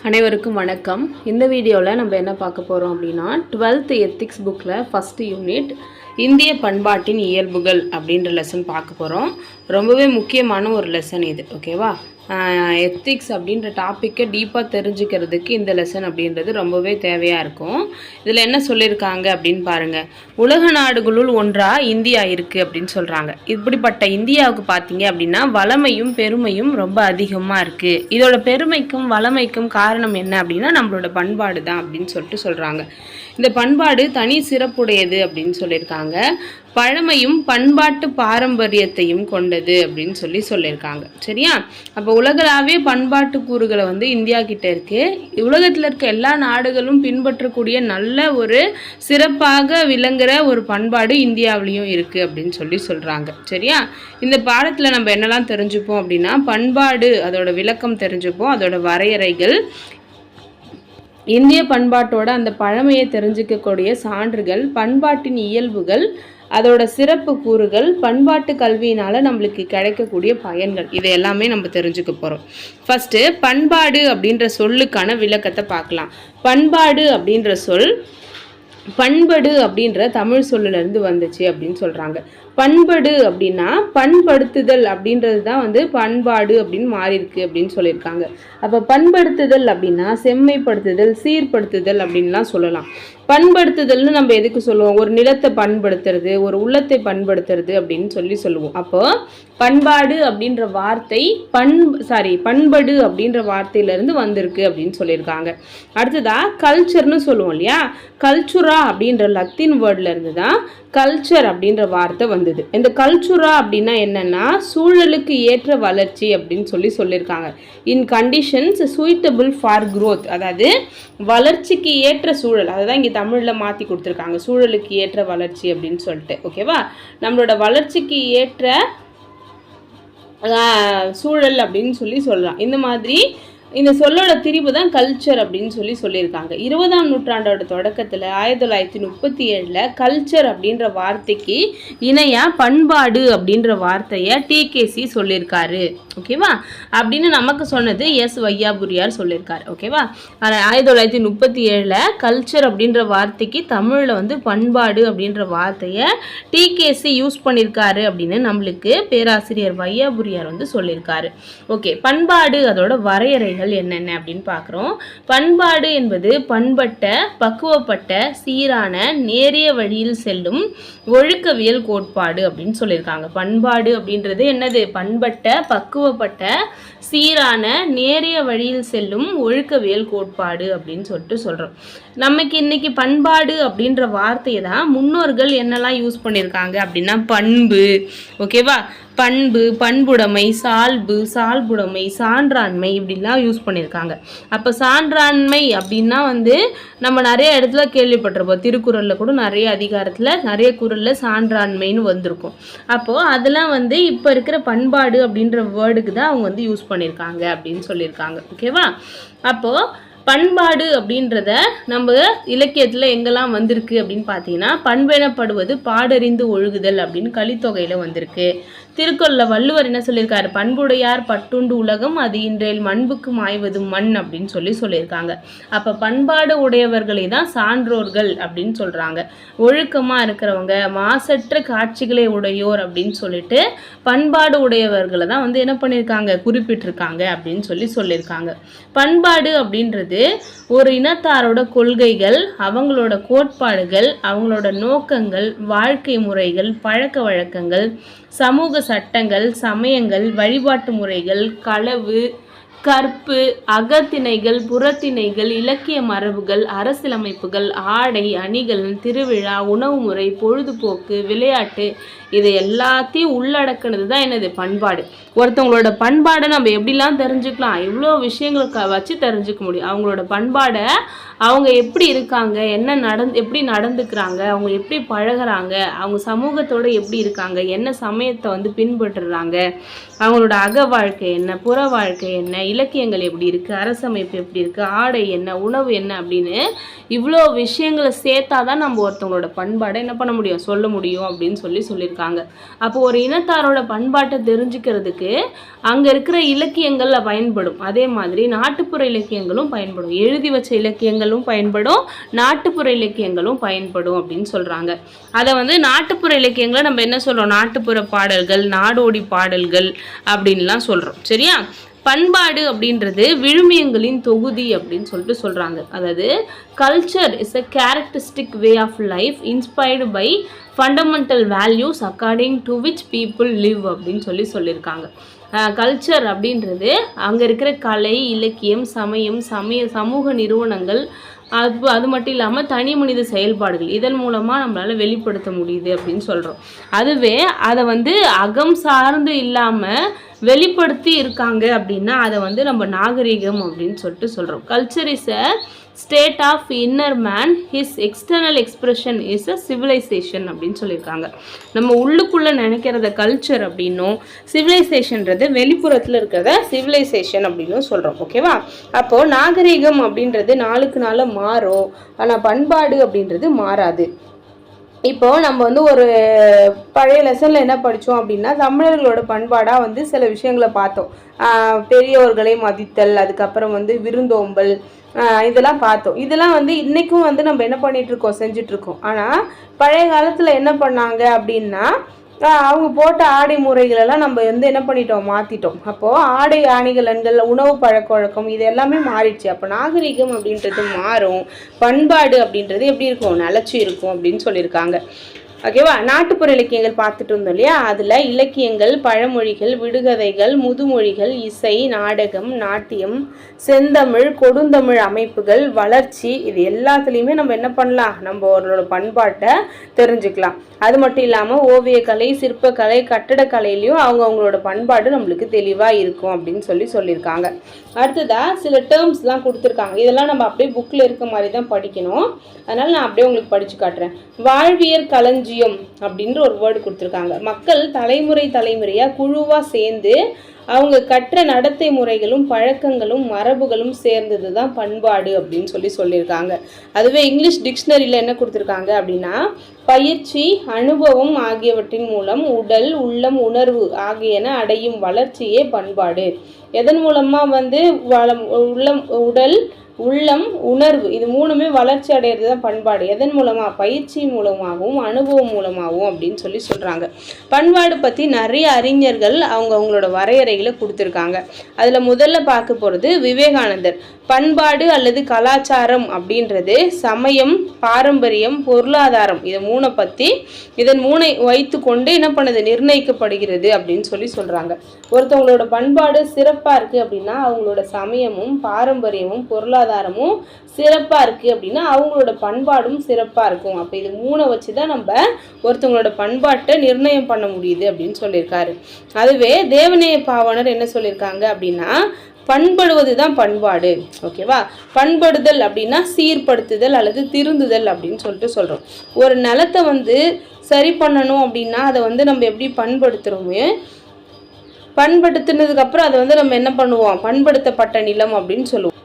அனைவருக்கும் வணக்கம். இந்த வீடியோவில் நம்ம என்ன பார்க்க போகிறோம் அப்படின்னா 12th எத்திக்ஸ் புக்கில் ஃபஸ்ட் யூனிட் இந்திய பண்பாட்டின் இயல்புகள் அப்படின்ற லெசன் பார்க்க போகிறோம். ரொம்பவே முக்கியமான ஒரு லெசன் இது. ஓகேவா? எத்திக்ஸ் அப்படின்ற டாப்பிக்கை டீப்பாக தெரிஞ்சுக்கிறதுக்கு இந்த லெசன் அப்படின்றது ரொம்பவே தேவையாக இருக்கும். இதில் என்ன சொல்லியிருக்காங்க அப்படின்னு பாருங்கள். உலக நாடுகளுள் ஒன்றாக இந்தியா இருக்குது அப்படின்னு சொல்கிறாங்க. இப்படிப்பட்ட இந்தியாவுக்கு பார்த்தீங்க அப்படின்னா வளமையும் பெருமையும் ரொம்ப அதிகமாக இருக்குது. இதோட பெருமைக்கும் வளமைக்கும் காரணம் என்ன அப்படின்னா நம்மளோட பண்பாடு தான் அப்படின்னு சொல்கிறாங்க. இந்த பண்பாடு தனி சிறப்புடையது அப்படின்னு சொல்லியிருக்காங்க. பழமையும் பண்பாட்டு பாரம்பரியத்தையும் கொண்டது அப்படின்னு சொல்லியிருக்காங்க. சரியா? அப்போ உலகளாவே பண்பாட்டு கூறுகளை இந்தியா கிட்ட இருக்கு. உலகத்தில் இருக்க எல்லா நாடுகளும் பின்பற்றக்கூடிய நல்ல ஒரு சிறப்பாக விளங்குற ஒரு பண்பாடு இந்தியாவிலையும் இருக்கு அப்படின்னு சொல்றாங்க. சரியா? இந்த பாடத்தில் நம்ம என்னெல்லாம் தெரிஞ்சுப்போம் அப்படின்னா பண்பாடு அதோட விளக்கம் தெரிஞ்சுப்போம், அதோட வரையறைகள், இந்திய பண்பாட்டோட அந்த பழமையை தெரிஞ்சுக்கக்கூடிய சான்றுகள், பண்பாட்டின் இயல்புகள், அதோட சிறப்பு கூறுகள், பண்பாட்டு கல்வியினால் நம்மளுக்கு கிடைக்கக்கூடிய பயன்கள், இது எல்லாமே நம்ம தெரிஞ்சுக்க போகிறோம். ஃபஸ்ட்டு பண்பாடு அப்படின்ற சொல்லுக்கான விளக்கத்தை பார்க்கலாம். பண்பாடு அப்படின்ற சொல் பண்படு அப்படின்ற தமிழ் சொல்லிலிருந்து வந்துச்சு அப்படின்னு சொல்கிறாங்க. பண்படு அப்படின்னா பண்படுத்துதல் அப்படின்றது தான் பண்பாடு அப்படின்னு மாறி இருக்கு அப்படின்னு சொல்லியிருக்காங்க. அப்போ பண்படுத்துதல் அப்படின்னா செம்மைப்படுத்துதல், சீர்படுத்துதல் அப்படின்லாம் சொல்லலாம். பண்படுத்துதல்னு நம்ம எதுக்கு சொல்லுவோம்? ஒரு நிலத்தை பண்படுத்துறது, ஒரு உள்ளத்தை பண்படுத்துறது அப்படின்னு சொல்லுவோம். அப்போ பண்பாடு அப்படின்ற வார்த்தை பண்படு அப்படின்ற வார்த்தையிலேருந்து வந்திருக்கு அப்படின்னு சொல்லியிருக்காங்க. அடுத்ததா கல்ச்சர்னு சொல்லுவோம் இல்லையா? கல்ச்சுரா அப்படின்ற லத்தீன் வேர்ட்ல இருந்து தான் கல்ச்சர் அப்படின்ற வார்த்தை வந்தது. இந்த கல்ச்சுரா அப்படின்னா என்னன்னா சூழலுக்கு ஏற்ற வளர்ச்சி அப்படின்னு சொல்லியிருக்காங்க. இன் கண்டிஷன்ஸ் சூட்டபிள் ஃபார் க்ரோத், அதாவது வளர்ச்சிக்கு ஏற்ற சூழல். அதுதான் இங்கே தமிழில் மாற்றி கொடுத்துருக்காங்க, சூழலுக்கு ஏற்ற வளர்ச்சி அப்படின்னு சொல்லிட்டு. ஓகேவா? நம்மளோட வளர்ச்சிக்கு ஏற்ற சூழல் அப்படின்னு சொல்லலாம். இந்த மாதிரி இந்த சொல்லோட திரிவு தான் கல்ச்சர் அப்படின்னு சொல்லியிருக்காங்க. 20ஆம் நூற்றாண்டோட தொடக்கத்தில் 1937 கல்ச்சர் அப்படின்ற வார்த்தைக்கு இணையாக பண்பாடு அப்படின்ற வார்த்தையை டிகேசி சொல்லியிருக்காரு. ஓகேவா? அப்படின்னு நமக்கு சொன்னது எஸ் வையாபுரியார் சொல்லியிருக்காரு. ஓகேவா? 1937 கல்ச்சர் அப்படின்ற வார்த்தைக்கு தமிழில் பண்பாடு அப்படின்ற வார்த்தையை டிகேசி யூஸ் பண்ணியிருக்காரு அப்படின்னு நம்மளுக்கு பேராசிரியர் வையாபுரியார் சொல்லியிருக்காரு. ஓகே, பண்பாடு அதோட வரையறைகள் என்னென்ன அப்படின்னு பார்க்குறோம். பண்பாடு என்பது பண்பட்ட, பக்குவப்பட்ட, சீரான, நேரிய வழியில் செல்லும் ஒழுக்கவியல் கோட்பாடு அப்படின்னு சொல்லியிருக்காங்க. பண்பாடு அப்படின்றது என்னது? பண்பட்ட, பக்குவப்பட்ட, சீரான, நேரிய வழியில் செல்லும் ஒழுக்கவியல் கோட்பாடு அப்படின்னு சொல்கிறோம். நமக்கு இன்னைக்கு பண்பாடு அப்படின்ற வார்த்தையை தான் முன்னோர்கள் என்னெல்லாம் யூஸ் பண்ணியிருக்காங்க அப்படின்னா பண்பு, ஓகேவா, பண்பு, பண்புடைமை, சால்பு, சால்புடைமை, சான்றாண்மை இப்படிலாம் யூஸ் பண்ணியிருக்காங்க. அப்போ சான்றாண்மை அப்படின்னா நம்ம நிறைய இடத்துல கேள்விப்பட்டிருப்போம். திருக்குறளில் கூட நிறைய அதிகாரத்தில் நிறைய குறளில் சான்றாண்மைன்னு வந்திருக்கும். அப்போது அதெல்லாம் இப்போ இருக்கிற பண்பாடு அப்படின்ற வேர்டுக்கு தான் அவங்க யூஸ் பண்ணியிருக்காங்க அப்படின்னு சொல்லியிருக்காங்க. ஓகேவா? அப்போது பண்பாடு அப்படின்றத நம்ம இலக்கியத்தில் எங்கெல்லாம் வந்திருக்கு அப்படின்னு பார்த்தீங்கன்னா பண்பெனப்படுவது பாடறிந்து ஒழுகுதல் அப்படின்னு கலித்தொகையில் வந்திருக்கு. திருக்குறளில் வள்ளுவர் என்ன சொல்லியிருக்காரு? பண்புடையார் பட்டுண்டு உலகம் அது இன்றையில் மண்புக்கு மாய்வது மண் அப்படின்னு சொல்லியிருக்காங்க. அப்போ பண்பாடு உடையவர்களை தான் சான்றோர்கள் அப்படின்னு சொல்கிறாங்க. ஒழுக்கமாக இருக்கிறவங்க, மாசற்ற காட்சிகளை உடையோர் அப்படின்னு சொல்லிட்டு பண்பாடு உடையவர்களை தான் என்ன பண்ணியிருக்காங்க? குறிப்பிட்டிருக்காங்க அப்படின்னு சொல்லியிருக்காங்க. பண்பாடு அப்படின்றது ஒரு இனத்தாரோட கொள்கைகள், அவங்களோட கோட்பாடுகள், அவங்களோட நோக்கங்கள், வாழ்க்கை முறைகள், பழக்க வழக்கங்கள், சமூக சட்டங்கள், சமயங்கள், வழிபாட்டு முறைகள், களவு, கற்பு, அகத்திணைகள், புறத்திணைகள், இலக்கிய மரபுகள், அரசியலமைப்புகள், ஆடை அணிகள், திருவிழா, உணவு முறை, பொழுதுபோக்கு, விளையாட்டு, இது எல்லாத்தையும் உள்ளடக்கினது தான் என்னது? பண்பாடு. ஒருத்தவங்களோட பண்பாடை நம்ம எப்படிலாம் தெரிஞ்சுக்கலாம்? இவ்வளோ விஷயங்களுக்கு வச்சு தெரிஞ்சுக்க முடியும். அவங்களோட பண்பாடை அவங்க எப்படி இருக்காங்க, எப்படி நடந்துக்கிறாங்க, அவங்க எப்படி பழகிறாங்க, அவங்க சமூகத்தோடு எப்படி இருக்காங்க, என்ன சமயத்தை பின்பற்றுறாங்க, அவங்களோட அக வாழ்க்கை என்ன, புற வாழ்க்கை என்ன, இலக்கியங்கள் எப்படி இருக்குது, அரசமைப்பு எப்படி இருக்குது, ஆடை என்ன, உணவு என்ன அப்படின்னு இவ்வளோ விஷயங்களை சேர்த்தா தான் நம்ம ஒருத்தவங்களோட பண்பாடை என்ன பண்ண முடியும், சொல்ல முடியும் அப்படின்னு சொல்லியிருக்காங்க. அப்போ ஒரு இனத்தாரோட பண்பாட்டை தெரிஞ்சுக்கிறதுக்கு அங்கே இருக்கிற இலக்கியங்கள் பயன்படும். அதே மாதிரி நாட்டுப்புற இலக்கியங்களும் பயன்படும், எழுதி வச்ச இலக்கியங்களும் பயன்படும், நாட்டுப்புற இலக்கியங்களும் பயன்படும் அப்படின்னு சொல்கிறாங்க. அதை வந்து நாட்டுப்புற இலக்கியங்களை நம்ம என்ன சொல்கிறோம், நாட்டுப்புற பாடல்கள், நாடோடி பாடல்கள் அப்படின்லாம் சொல்கிறோம். சரியா? பண்பாடு அப்படின்றது விழுமியங்களின் தொகுதி அப்படின்னு சொல்கிறாங்க. அதாவது culture is a characteristic way of life inspired by fundamental values according to which people live அப்படின்னு சொல்லியிருக்காங்க. கல்ச்சர் அப்படின்றது அங்கே இருக்கிற கலை, இலக்கியம், சமூக நிறுவனங்கள், அது மட்டும் இல்லாமல் தனி மனித செயல்பாடுகள், இதன் மூலமாக நம்மளால் வெளிப்படுத்த முடியுது அப்படின்னு சொல்கிறோம். அதுவே அதை வந்து அகம் சார்ந்து இல்லாமல் வெளிப்படுத்தி இருக்காங்க அப்படின்னா அதை வந்து நம்ம நாகரிகம் அப்படின்னு சொல்கிறோம். Culture is a state of inner man, his external expression is a civilisation அப்படின்னு சொல்லியிருக்காங்க. நம்ம உள்ளுக்குள்ளே நினைக்கிறத கல்ச்சர் அப்படின்னும், சிவிலைசேஷன்றது வெளிப்புறத்தில் இருக்கிறத சிவிலைசேஷன் அப்படின்னும் சொல்கிறோம். ஓகேவா? அப்போது நாகரிகம் அப்படின்றது நாளுக்கு நாள் மாறும், ஆனால் பண்பாடு அப்படின்றது மாறாது. இப்போது நம்ம வந்து ஒரு பழைய லெசனில் என்ன படித்தோம் அப்படின்னா, தமிழர்களோட பண்பாடாக வந்து சில விஷயங்களை பார்த்தோம். பெரியவர்களை மதித்தல், அதுக்கப்புறம் வந்து விருந்தோம்பல், இதெல்லாம் பார்த்தோம். இதெல்லாம் வந்து இன்றைக்கும் வந்து நம்ம என்ன பண்ணிகிட்ருக்கோம், செஞ்சிட்ருக்கோம். ஆனால் பழைய காலத்தில் என்ன பண்ணாங்க அப்படின்னா, அவங்க போட்ட ஆடை முறைகளெல்லாம் நம்ம வந்து என்ன பண்ணிட்டோம், மாற்றிட்டோம். அப்போது ஆடை அணிகலன்கள், உணவு பழக்க வழக்கம் இது எல்லாமே மாறிடுச்சு. அப்போ நாகரிகம் அப்படின்றது மாறும், பண்பாடு அப்படின்றது எப்படி இருக்கும், நிலச்சி இருக்கும் அப்படின்னு சொல்லியிருக்காங்க. ஓகேவா? நாட்டுப்புற இலக்கியங்கள் பார்த்துட்டு இருந்தோம் இல்லையா? அதில் இலக்கியங்கள், பழமொழிகள், விடுகதைகள், முதுமொழிகள், இசை, நாடகம், நாட்டியம், செந்தமிழ், கொடுந்தமிழ் அமைப்புகள், வளர்ச்சி, இது எல்லாத்துலேயுமே நம்ம என்ன பண்ணலாம், நம்ம அவர்களோட பண்பாட்டை தெரிஞ்சுக்கலாம். அது மட்டும் இல்லாமல் ஓவியக்கலை, சிற்பக்கலை, கட்டடக்கலையிலையும் அவங்களோட பண்பாடு நம்மளுக்கு தெளிவாக இருக்கும் அப்படின்னு சொல்லியிருக்காங்க. அடுத்ததாக சில டேர்ம்ஸ்லாம் கொடுத்துருக்காங்க. இதெல்லாம் நம்ம அப்படியே புக்கில் இருக்க மாதிரி தான் படிக்கணும். அதனால் நான் அப்படியே உங்களுக்கு படித்து காட்டுறேன். வாழ்வியற் களஞ்சியம் அப்படின்ற ஒரு வேர்டு கொடுத்துருக்காங்க. மக்கள் தலைமுறையாக குழுவாக சேர்ந்து அவங்க கற்ற நடத்தை முறைகளும் பழக்கங்களும் மரபுகளும் சேர்ந்தது தான் பண்பாடு அப்படின்னு சொல்லியிருக்காங்க. அதுவே இங்கிலீஷ் டிக்ஷனரியில் என்ன கொடுத்துருக்காங்க அப்படின்னா, பயிற்சி, அனுபவம் ஆகியவற்றின் மூலம் உடல், உள்ளம், உணர்வு ஆகியன அடையும் வளர்ச்சியே பண்பாடு. எதன் மூலமாக வந்து உடல், உள்ளம், உணர்வு இது மூணுமே வளர்ச்சி அடைகிறது தான் பண்பாடு. எதன் மூலமாக? பயிற்சி மூலமாகவும் அனுபவம் மூலமாகவும் அப்படின்னு சொல்கிறாங்க. பண்பாடு பற்றி நிறைய அறிஞர்கள் அவங்களோட வரையறைகளை கொடுத்துருக்காங்க. அதில் முதல்ல பார்க்க போகிறது விவேகானந்தர். பண்பாடு அல்லது கலாச்சாரம் அப்படின்றது சமயம், பாரம்பரியம், பொருளாதாரம் இதன் மூணை வைத்து கொண்டு என்ன பண்ணுது, நிர்ணயிக்கப்படுகிறது அப்படின்னு சொல்கிறாங்க. ஒருத்தவங்களோட பண்பாடு சிறப்பாக இருக்குது அப்படின்னா அவங்களோட சமயமும் பாரம்பரியமும் பொருளாதாரமும் சிறப்பாக இருக்குது அப்படின்னா அவங்களோட பண்பாடும் சிறப்பாக இருக்கும். அப்போ இது மூணை வச்சு தான் நம்ம ஒருத்தவங்களோட பண்பாட்டை நிர்ணயம் பண்ண முடியுது அப்படின்னு சொல்லியிருக்காரு. அதுவே தேவநேய பாவாணர் என்ன சொல்லியிருக்காங்க அப்படின்னா, பண்படுவது தான் பண்பாடு. ஓகேவா? பண்படுதல் அப்படின்னா சீர்படுத்துதல் அல்லது திருந்துதல் அப்படின்னு சொல்கிறோம். ஒரு நிலத்தை வந்து சரி பண்ணணும் அப்படின்னா அதை வந்து நம்ம எப்படி பண்படுத்துகிறோமே, பண்படுத்தினதுக்கப்புறம் அதை வந்து நம்ம என்ன பண்ணுவோம், பண்படுத்தப்பட்ட நிலம் அப்படின்னு சொல்லுவோம்.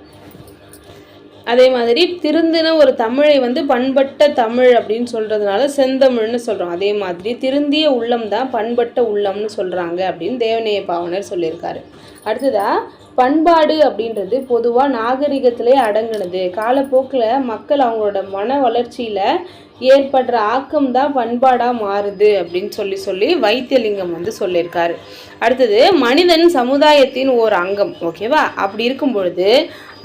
அதே மாதிரி திருந்தின ஒரு தமிழை வந்து பண்பட்ட தமிழ் அப்படின்னு சொல்கிறதுனால செந்தமிழ்னு சொல்கிறோம். அதே மாதிரி திருந்திய உள்ளம் தான் பண்பட்ட உள்ளம்னு சொல்கிறாங்க அப்படின்னு தேவநேய பாவனர் சொல்லியிருக்காரு. அடுத்ததாக பண்பாடு அப்படின்றது பொதுவாக நாகரிகத்திலே அடங்குனது. காலப்போக்கில் மக்கள் அவங்களோட மன வளர்ச்சியில் ஏற்படுற ஆக்கம் தான் பண்பாடாக மாறுது அப்படின்னு சொல்லி வைத்தியலிங்கம் வந்து சொல்லியிருக்காரு. அடுத்தது மனிதன் சமுதாயத்தின் ஓர் அங்கம். ஓகேவா? அப்படி இருக்கும் பொழுது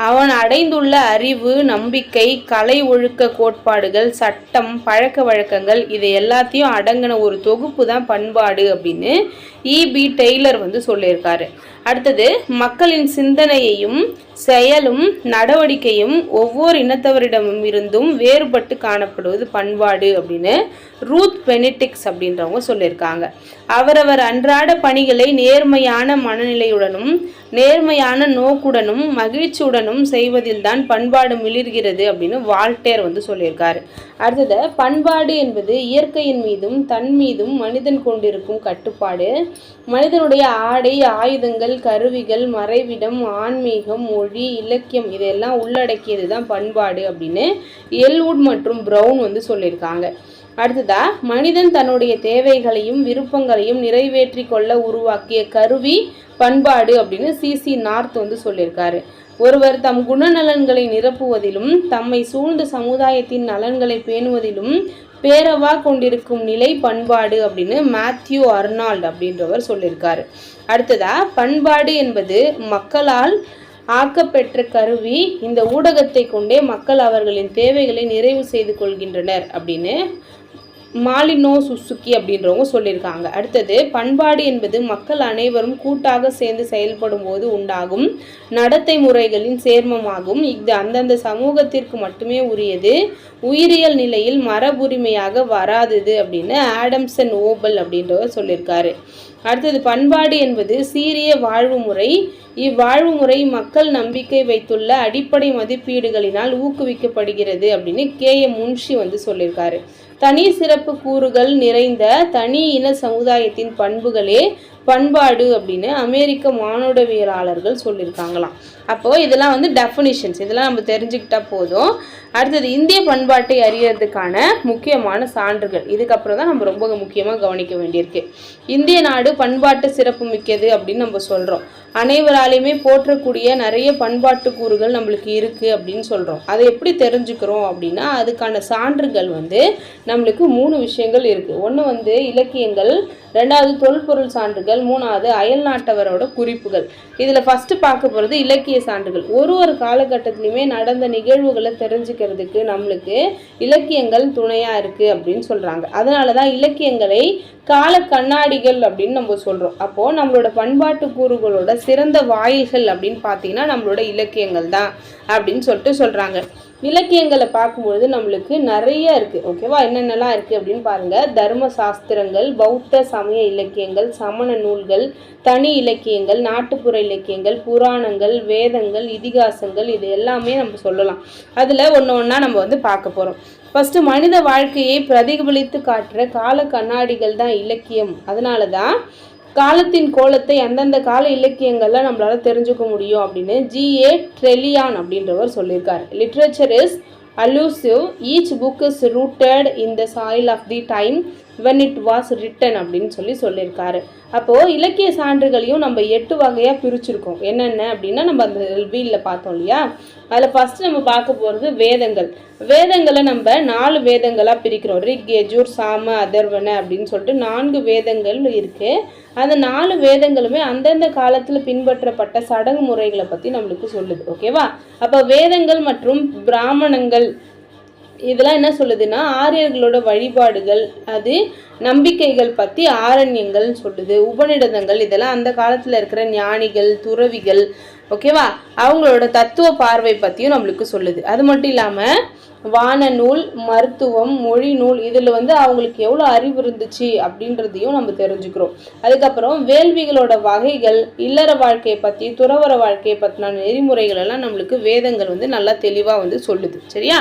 அவன் அடைந்துள்ள அறிவு, நம்பிக்கை, கலை ஒழுக்க கோட்பாடுகள், சட்டம், பழக்க வழக்கங்கள் இது எல்லாத்தையும் அடங்கின ஒரு தொகுப்பு தான் பண்பாடு அப்படின்னு E.B. டெய்லர் வந்து சொல்லியிருக்காரு. அடுத்தது மக்களின் சிந்தனையையும் செயலும் நடவடிக்கையும் ஒவ்வொரு இனத்தவரிடமும் இருந்தும் வேறுபட்டு காணப்படுவது பண்பாடு அப்படின்னு ரூத் பெனிடிக்ஸ் அப்படின்றவங்க சொல்லியிருக்காங்க. அவரவர் அன்றாட பணிகளை நேர்மையான மனநிலையுடனும் நேர்மையான நோக்குடனும் மகிழ்ச்சியுடனும் செய்வதில் தான் பண்பாடு மிளிர்கிறது அப்படின்னு வால்டேர் வந்து சொல்லியிருக்காரு. அடுத்தது பண்பாடு என்பது இயற்கையின் மீதும் தன் மீதும் மனிதன் கொண்டிருக்கும் கட்டுப்பாடு, மனிதனுடைய ஆடை, ஆயுதங்கள், கருவிகள், மறைவிடம், ஆன்மீகம், மொழி, இலக்கியம் இதெல்லாம் உள்ளடக்கியது தான் பண்பாடு அப்படின்னு எல்வுட் மற்றும் ப்ரவுன் வந்து சொல்லியிருக்காங்க. அடுத்ததா, மனிதன் தன்னுடைய தேவைகளையும் விருப்பங்களையும் நிறைவேற்றி கொள்ள உருவாக்கிய கருவி பண்பாடு அப்படின்னு சிசி நார்த் வந்து சொல்லியிருக்காரு. ஒருவர் தம் குணநலன்களை நிரப்புவதிலும் தம்மை சூழ்ந்த சமுதாயத்தின் நலன்களை பேணுவதிலும் பேரவா கொண்டிருக்கும் நிலை பண்பாடு அப்படின்னு மேத்யூ அர்னால்ட் அப்படின்றவர் சொல்லியிருக்காரு. அடுத்ததா, பண்பாடு என்பது மக்களால் ஆக்கப்பெற்ற கருவி. இந்த ஊடகத்தை கொண்டே மக்கள் அவர்களின் தேவைகளை நிறைவு செய்து கொள்கின்றனர் அப்படின்னு மாலினோ சுசுகி அப்படின்றவங்க சொல்லியிருக்காங்க. அடுத்தது, பண்பாடு என்பது மக்கள் அனைவரும் கூட்டாக சேர்ந்து செயல்படும் போது உண்டாகும் நடத்தை முறைகளின் சேர்மமாகும். இது அந்தந்த சமூகத்திற்கு மட்டுமே உரியது, உயிரியல் நிலையில் மரபுரிமையாக வராதது அப்படின்னு ஆடம்சன் ஓபல் அப்படின்றவர் சொல்லியிருக்காரு. அடுத்தது, பண்பாடு என்பது சீரிய வாழ்வு முறை. இவ்வாழ்வு முறை மக்கள் நம்பிக்கை வைத்துள்ள அடிப்படை மதிப்பீடுகளினால் ஊக்குவிக்கப்படுகிறது அப்படின்னு KM முன்ஷி வந்து சொல்லியிருக்காரு. தனி சிறப்பு கூறுகள் நிறைந்த தனி இன சமுதாயத்தின் பண்புகளே பண்பாடு அப்படின்னு அமெரிக்க மானுடவியலாளர்கள் சொல்லியிருக்காங்களாம். அப்போது இதெல்லாம் வந்து டெஃபினிஷன்ஸ், இதெல்லாம் நம்ம தெரிஞ்சுக்கிட்டா போதும். அடுத்தது, இந்திய பண்பாட்டை அறியறதுக்கான முக்கியமான சான்றுகள். இதுக்கப்புறம் தான் நம்ம ரொம்ப முக்கியமாக கவனிக்க வேண்டியிருக்கு. இந்திய நாடு பண்பாட்டு சிறப்பு மிக்கது அப்படின்னு நம்ம சொல்கிறோம். அனைவராலையுமே போற்றக்கூடிய நிறைய பண்பாட்டு கூறுகள் நம்மளுக்கு இருக்குது அப்படின்னு சொல்கிறோம். அதை எப்படி தெரிஞ்சுக்கிறோம் அப்படின்னா, அதுக்கான சான்றுகள் வந்து நம்மளுக்கு 3 விஷயங்கள் இருக்குது. ஒன்று வந்து இலக்கியங்கள், 2வது தொல்பொருள் சான்றுகள், 3வது அயல் நாட்டவரோட குறிப்புகள். இதில் ஃபஸ்ட்டு பார்க்க போகிறது இலக்கிய சான்றுகள். ஒரு காலகட்டத்திலையுமே நடந்த நிகழ்வுகளை தெரிஞ்சுக்கிறதுக்கு நம்மளுக்கு இலக்கியங்கள் துணையாக இருக்குது அப்படின்னு சொல்கிறாங்க. அதனால தான் இலக்கியங்களை கால கண்ணாடிகள் அப்படின்னு நம்ம சொல்கிறோம். அப்போது நம்மளோட பண்பாட்டு கூறுகளோட சிறந்த வாயில்கள் அப்படின்னு பார்த்தீங்கன்னா நம்மளோட இலக்கியங்கள் தான் அப்படின்னு சொல்கிறாங்க. இலக்கியங்களை பார்க்கும்பொழுது நம்மளுக்கு நிறைய இருக்குது. ஓகேவா, என்னென்னலாம் இருக்குது அப்படின்னு பாருங்கள். தர்ம சாஸ்திரங்கள், பௌத்த சமய இலக்கியங்கள், சமண நூல்கள், தனி இலக்கியங்கள், நாட்டுப்புற இலக்கியங்கள், புராணங்கள், வேதங்கள், இதிகாசங்கள், இது எல்லாமே நம்ம சொல்லலாம். அதில் ஒன்று ஒன்றா நம்ம வந்து பார்க்க போகிறோம். ஃபஸ்ட்டு, மனித வாழ்க்கையை பிரதிபலித்து காட்டுற கால கண்ணாடிகள் தான் இலக்கியம். அதனால தான் காலத்தின் கோலத்தை அந்தந்த கால இலக்கியங்கள்ல நம்மளால தெரிஞ்சுக்க முடியும் அப்படின்னு G.A. ட்ரெலியான் அப்படின்றவர் சொல்லியிருக்காரு. Literature is allusive, each book is rooted in the soil of the time when it was written அப்படின்னு சொல்லியிருக்காரு. அப்போது இலக்கிய சான்றுகளையும் நம்ம 8 வகையாக பிரிச்சுருக்கோம். என்னென்ன அப்படின்னா நம்ம அந்த வீலில் பார்த்தோம் இல்லையா, அதில் ஃபஸ்ட்டு நம்ம பார்க்க போகிறது வேதங்கள். வேதங்களை நம்ம 4 வேதங்களாக பிரிக்கிறோம். ரிக், யஜுர், சாம, அதர்வன அப்படின்னு சொல்லிட்டு 4 வேதங்கள் இருக்குது. அந்த 4 வேதங்களுமே அந்தந்த காலத்தில் பின்பற்றப்பட்ட சடங்கு முறைகளை பற்றி நம்மளுக்கு சொல்லுது. ஓகேவா, அப்போ வேதங்கள் மற்றும் பிராமணங்கள் இதெல்லாம் என்ன சொல்லுதுன்னா ஆரியர்களோட வழிபாடுகள், அது நம்பிக்கைகள் பற்றி ஆரண்யங்கள் சொல்லுது. உபநிடதங்கள் இதெல்லாம் அந்த காலத்தில் இருக்கிற ஞானிகள், துறவிகள், ஓகேவா, அவங்களோட தத்துவ பார்வை பற்றியும் நம்மளுக்கு சொல்லுது. அது மட்டும் இல்லாமல் வான நூல், மருத்துவம், மொழி நூல் இதில் வந்து அவங்களுக்கு எவ்வளோ அறிவு இருந்துச்சு அப்படின்றதையும் நம்ம தெரிஞ்சுக்கிறோம். அதுக்கப்புறம் வேள்விகளோட வகைகள், இல்லற வாழ்க்கையை பற்றி, துறவர வாழ்க்கையை பற்றின நெறிமுறைகள் எல்லாம் நம்மளுக்கு வேதங்கள் வந்து நல்லா தெளிவாக வந்து சொல்லுது. சரியா,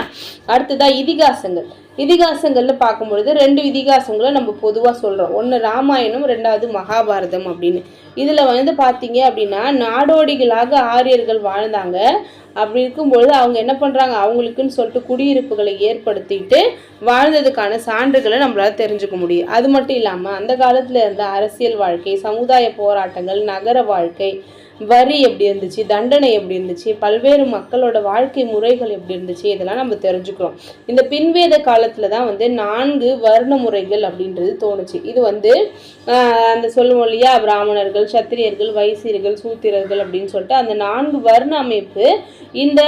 அடுத்ததாக இதிகாசங்கள். இதிகாசங்கள்னு பார்க்கும்பொழுது 2 இதிகாசங்களை நம்ம பொதுவாக சொல்கிறோம். ஒன்று ராமாயணம், 2வது மகாபாரதம் அப்படின்னு. இதில் வந்து பார்த்தீங்க அப்படின்னா நாடோடிகளாக ஆரியர்கள் வாழ்ந்தாங்க. அப்படி இருக்கும்பொழுது அவங்க என்ன பண்ணுறாங்க, அவங்களுக்குன்னு சொல்லிட்டு குடியிருப்புகளை ஏற்படுத்திட்டு வாழ்ந்ததுக்கான சான்றுகளை நம்மளால் தெரிஞ்சுக்க முடியும். அது மட்டும் இல்லாமல் அந்த காலத்தில் இருந்த அரசியல் வாழ்க்கை, சமுதாய போராட்டங்கள், நகர வாழ்க்கை, வரி எப்படி இருந்துச்சு, தண்டனை எப்படி இருந்துச்சு, பல்வேறு மக்களோட வாழ்க்கை முறைகள் எப்படி இருந்துச்சு, இதெல்லாம் நம்ம தெரிஞ்சுக்கிறோம். இந்த பின்வேத காலத்தில் தான் வந்து 4 வர்ண முறைகள் அப்படின்றது தோணுச்சு. இது வந்து அந்த சொல்லுவோம் இல்லையா, பிராமணர்கள், சத்திரியர்கள், வைசியர்கள், சூத்திரர்கள் அப்படின்னு சொல்லிட்டு அந்த 4 வர்ண அமைப்பு இந்த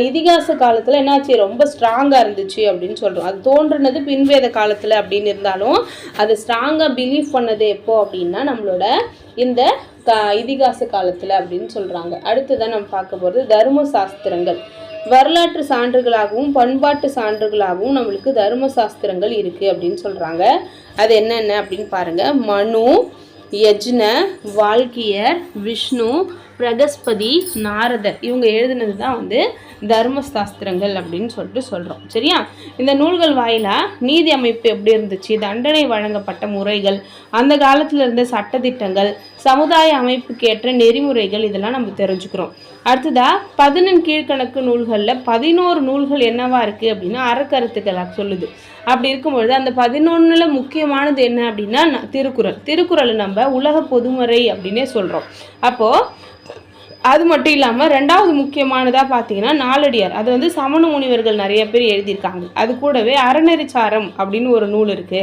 இதிகாச காலத்தில் என்னாச்சு, ரொம்ப ஸ்ட்ராங்காக இருந்துச்சு அப்படின்னு சொல்கிறோம். அது தோன்றுனது பின்வேத காலத்தில் அப்படின்னு இருந்தாலும் அது ஸ்ட்ராங்காக பிலீவ் பண்ணது எப்போ அப்படின்னா நம்மளோட இந்த இதிகாச காலத்தில் அப்படின்னு சொல்கிறாங்க. அடுத்ததான் நம்ம பார்க்க போகிறது தர்ம சாஸ்திரங்கள். வரலாற்று சான்றுகளாகவும் பண்பாட்டு சான்றுகளாகவும் நம்மளுக்கு தர்ம சாஸ்திரங்கள் இருக்குது அப்படின்னு சொல்கிறாங்க. அது என்னென்ன அப்படின்னு பாருங்கள். மனு, யஜ்ன, வால்கியர், விஷ்ணு, பிரகஸ்பதி, நாரதர் இவங்க எழுதினது தான் வந்து தர்மசாஸ்திரங்கள் அப்படின்னு சொல்லிட்டு சொல்கிறோம். சரியா? இந்த நூல்கள் வாயிலாக நீதி அமைப்பு எப்படி இருந்துச்சு, தண்டனை வழங்கப்பட்ட முறைகள், அந்த காலத்தில் இருந்த சட்டத்திட்டங்கள், சமுதாய அமைப்புக்கேற்ற நெறிமுறைகள் இதெல்லாம் நம்ம தெரிஞ்சுக்கிறோம். அடுத்ததாக 11 கீழ்கணக்கு நூல்களில் 11 நூல்கள் என்னவா இருக்குது அப்படின்னா அறக்கருத்துக்களை சொல்லுது. அப்படி இருக்கும்பொழுது அந்த 11ல் முக்கியமானது என்ன அப்படின்னா திருக்குறள் நம்ம உலக பொதுமறை அப்படின்னே சொல்கிறோம். அப்போது அது மட்டும் இல்லாமல் ரெண்டாவது முக்கியமானதாக பார்த்தீங்கன்னா நாலடியார். அது வந்து சமண முனிவர்கள் நிறைய பேர் எழுதியிருக்காங்க. அது கூடவே அறநெறிச்சாரம் அப்படின்னு ஒரு நூல் இருக்குது.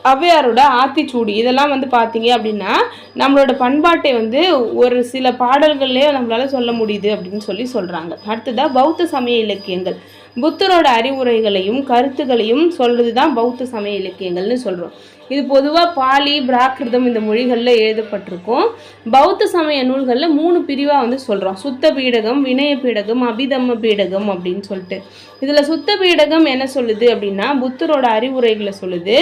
ஔவையாரோட ஆத்திச்சூடி இதெல்லாம் வந்து பார்த்தீங்க அப்படின்னா நம்மளோட பண்பாட்டை வந்து ஒரு சில பாடல்கள்லேயே நம்மளால் சொல்ல முடியுது அப்படின்னு சொல்கிறாங்க. அடுத்ததாக பௌத்த சமய இலக்கியங்கள் புத்தரோட அறிவுரைகளையும் கருத்துக்களையும் சொல்கிறது தான் பௌத்த சமய இலக்கியங்கள்னு சொல்கிறோம். இது பொதுவாக பாலி, பிராகிருதம் இந்த மொழிகளில் எழுதப்பட்டிருக்கும். பௌத்த சமய நூல்களில் 3 பிரிவாக வந்து சொல்கிறோம். சுத்த பீடகம், வினய பீடகம், அபிதம்ம பீடகம் அப்படின்னு சொல்லிட்டு. இதில் சுத்த பீடகம் என்ன சொல்லுது அப்படின்னா புத்தரோட அறிவுரைகளை சொல்லுது.